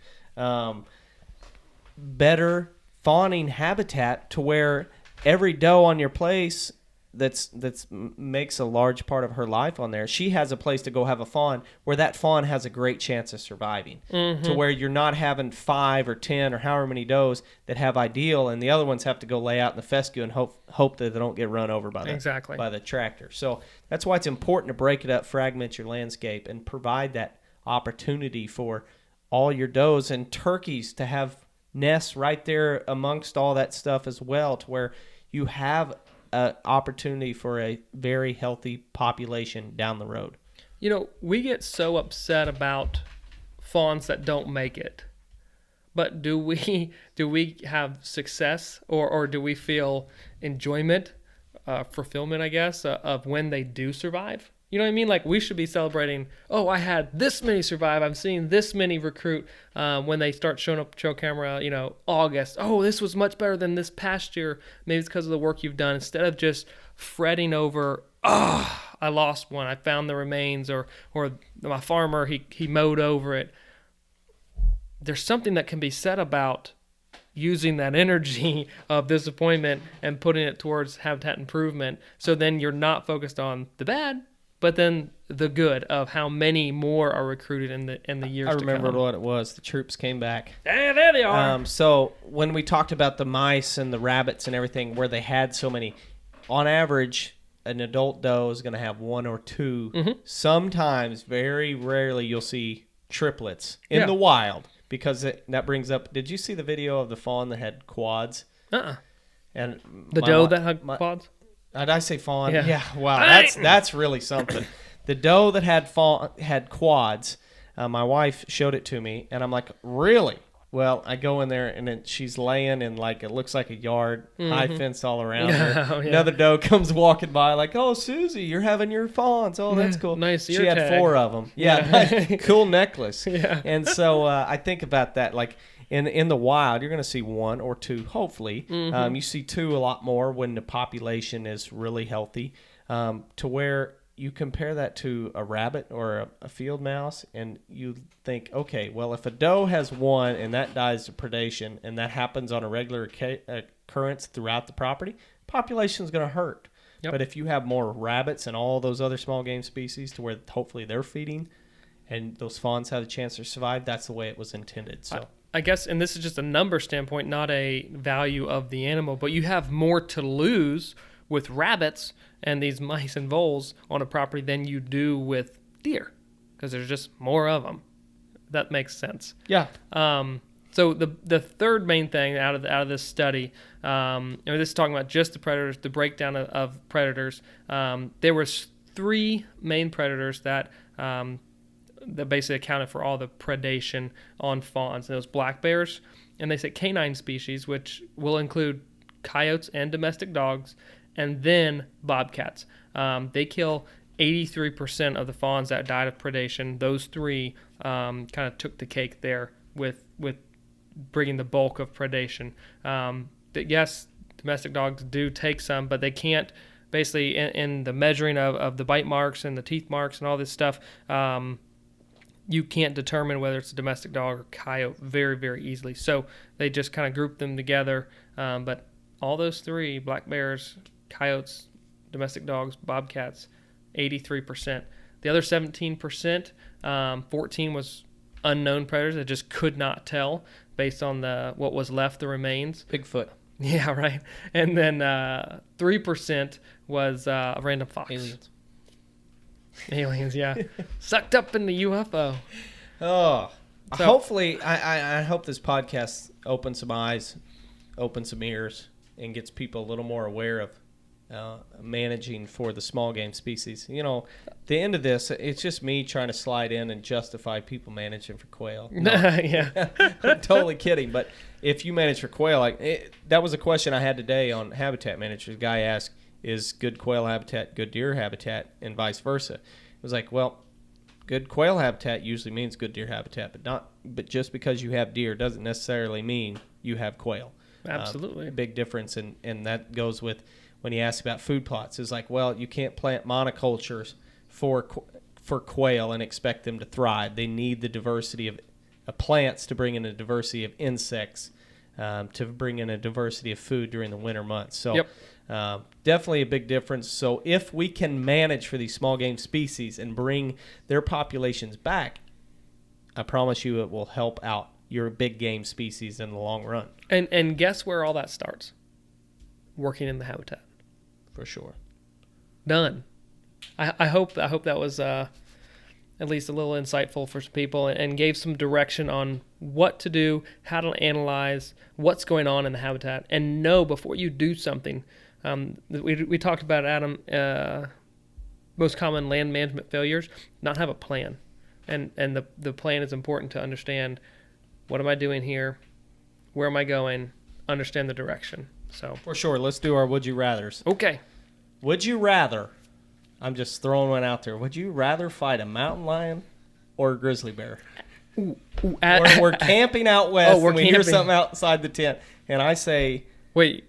better fawning habitat, to where every doe on your place that's makes a large part of her life on there, she has a place to go have a fawn where that fawn has a great chance of surviving, to where you're not having 5 or 10 or however many does that have ideal, and the other ones have to go lay out in the fescue and hope that they don't get run over by the tractor. So that's why it's important to break it up, fragment your landscape, and provide that opportunity for all your does and turkeys to have nests right there amongst all that stuff as well, to where you have an opportunity for a very healthy population down the road. We get so upset about fawns that don't make it, but do we have success, or do we feel enjoyment, fulfillment, I guess, of when they do survive? You know what I mean? Like, we should be celebrating, oh, I had this many survive, I'm seeing this many recruit, when they start showing up trail camera, August. Oh, this was much better than this past year. Maybe it's because of the work you've done, instead of just fretting over, I lost one, I found the remains, or my farmer, he mowed over it. There's something that can be said about using that energy of disappointment and putting it towards habitat improvement, so then you're not focused on the bad, but then the good of how many more are recruited in the years to come. I remember what it was. The troops came back. Yeah, there they are. So when we talked about the mice and the rabbits and everything, where they had so many, on average, an adult doe is going to have 1 or 2. Mm-hmm. Sometimes, very rarely, you'll see triplets in the wild, because that brings up. Did you see the video of the fawn that had quads? And the doe that had quads? Did I say fawn? Yeah. Wow, that's really something. The doe that had quads, my wife showed it to me, and I'm like, really? Well, I go in there, and then she's laying in, like, it looks like a yard, high fence all around her. Oh, yeah. Another doe comes walking by, like, oh, Susie, you're having your fawns. Oh, that's cool. Nice ear She had tag. 4 of them. Yeah, nice, cool necklace. Yeah. And so I think about that, like, in the wild, you're going to see 1 or 2, hopefully. You see 2 a lot more when the population is really healthy, to where you compare that to a rabbit or a field mouse, and you think, okay, well, if a doe has 1 and that dies to predation, and that happens on a regular occurrence throughout the property, population is going to hurt. Yep. But if you have more rabbits and all those other small game species to where hopefully they're feeding and those fawns have a chance to survive, that's the way it was intended. So I guess, and this is just a number standpoint, not a value of the animal, but you have more to lose with rabbits and these mice and voles on a property than you do with deer, because there's just more of them. That makes sense. Yeah. So the third main thing out of this study, this is talking about just the predators, the breakdown of predators. There was 3 main predators that basically accounted for all the predation on fawns. And those black bears, and they said canine species, which will include coyotes and domestic dogs, and then bobcats. They kill 83% of the fawns that died of predation. Those 3 kind of took the cake there with bringing the bulk of predation. Yes, domestic dogs do take some, but they can't basically in the measuring of the bite marks and the teeth marks and all this stuff. You can't determine whether it's a domestic dog or coyote very, very easily. So they just kind of group them together. But all those 3, black bears, coyotes, domestic dogs, bobcats, 83%. The other 17%, 14 was unknown predators that just could not tell based on what was left, the remains. Bigfoot. Yeah, right. And then 3% was a random fox. Aliens, yeah. Sucked up in the UFO. Oh. So, hopefully, I hope this podcast opens some eyes, opens some ears, and gets people a little more aware of managing for the small game species. At the end of this, it's just me trying to slide in and justify people managing for quail. No. Yeah. I'm totally kidding. But if you manage for quail, that was a question I had today on Habitat Manager. The guy asked, is good quail habitat good deer habitat, and vice versa? It was like, well, good quail habitat usually means good deer habitat, but just because you have deer doesn't necessarily mean you have quail. Absolutely. Big difference, and that goes with when he asked about food plots. It's like, well, you can't plant monocultures for quail and expect them to thrive. They need the diversity of plants to bring in a diversity of insects, to bring in a diversity of food during the winter months. So yep. Definitely a big difference. So if we can manage for these small game species and bring their populations back, I promise you it will help out your big game species in the long run. And guess where all that starts? Working in the habitat. For sure. Done. I hope that was at least a little insightful for some people and gave some direction on what to do, how to analyze what's going on in the habitat, and know before you do something. We talked about, Adam, most common land management failures, not have a plan. And the plan is important to understand, what am I doing here? Where am I going? Understand the direction. So for sure. Let's do our would you rathers. Okay. Would you rather, I'm just throwing one out there, would you rather fight a mountain lion or a grizzly bear? We're camping out west and we hear something outside the tent, and I say, wait,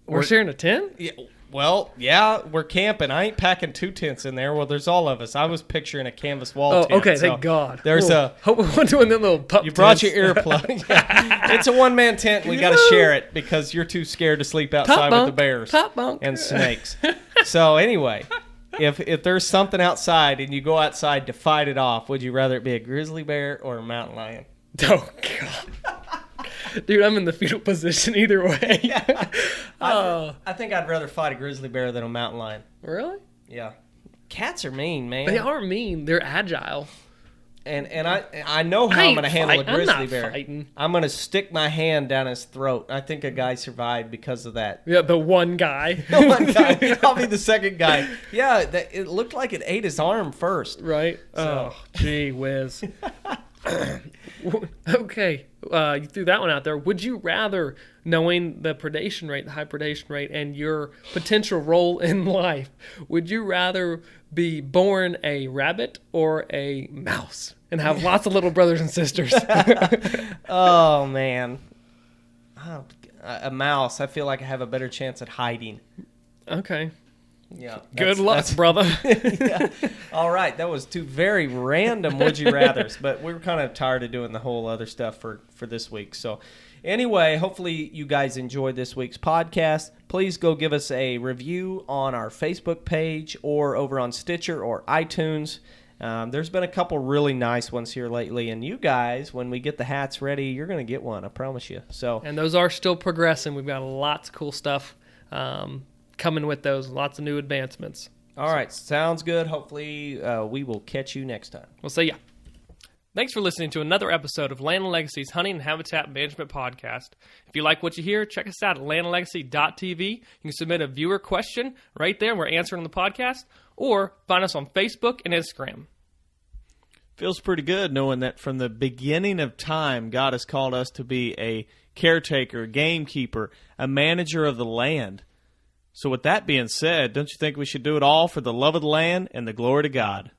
we're sharing a tent? Yeah, well, yeah, we're camping. I ain't packing 2 tents in there. Well, there's all of us. I was picturing a canvas wall tent. Okay, thank God. There's hope we're doing them little pup You brought your earplug. Yeah. It's a one-man tent. We got to share it because you're too scared to sleep outside with the bears and snakes. So anyway, if there's something outside and you go outside to fight it off, would you rather it be a grizzly bear or a mountain lion? Oh, God. Dude, I'm in the fetal position either way. Yeah. I think I'd rather fight a grizzly bear than a mountain lion. Really? Yeah. Cats are mean, man. They are mean. They're agile. And I know how I'm going to handle a grizzly bear. Fighting. I'm going to stick my hand down his throat. I think a guy survived because of that. Yeah, the one guy. The one guy. I'll be the second guy. Yeah, it looked like it ate his arm first. Right. So. Oh, gee whiz. Okay, you threw that one out there. Would you rather, knowing the predation rate, the high predation rate, and your potential role in life, would you rather be born a rabbit or a mouse and have lots of little brothers and sisters? Oh, man. A mouse. I feel like I have a better chance at hiding. Okay. Yeah. Good luck, brother. Yeah. All right. That was 2 very random would you rathers, but we were kind of tired of doing the whole other stuff for this week. So anyway, hopefully you guys enjoyed this week's podcast. Please go give us a review on our Facebook page or over on Stitcher or iTunes. There's been a couple really nice ones here lately, and you guys, when we get the hats ready, you're going to get one. I promise you. So, and those are still progressing. We've got lots of cool stuff coming with those, lots of new advancements. All right, sounds good. Hopefully we will catch you next time. We'll see ya. Thanks for listening to another episode of Land and Legacy's Hunting and Habitat Management Podcast. If you like what you hear, check us out at lanlandlegacy.tv. You can submit a viewer question right there, and we're answering on the podcast, or find us on Facebook and Instagram. Feels pretty good knowing that from the beginning of time, God has called us to be a caretaker, gamekeeper, a manager of the land. So with that being said, don't you think we should do it all for the love of the land and the glory to God?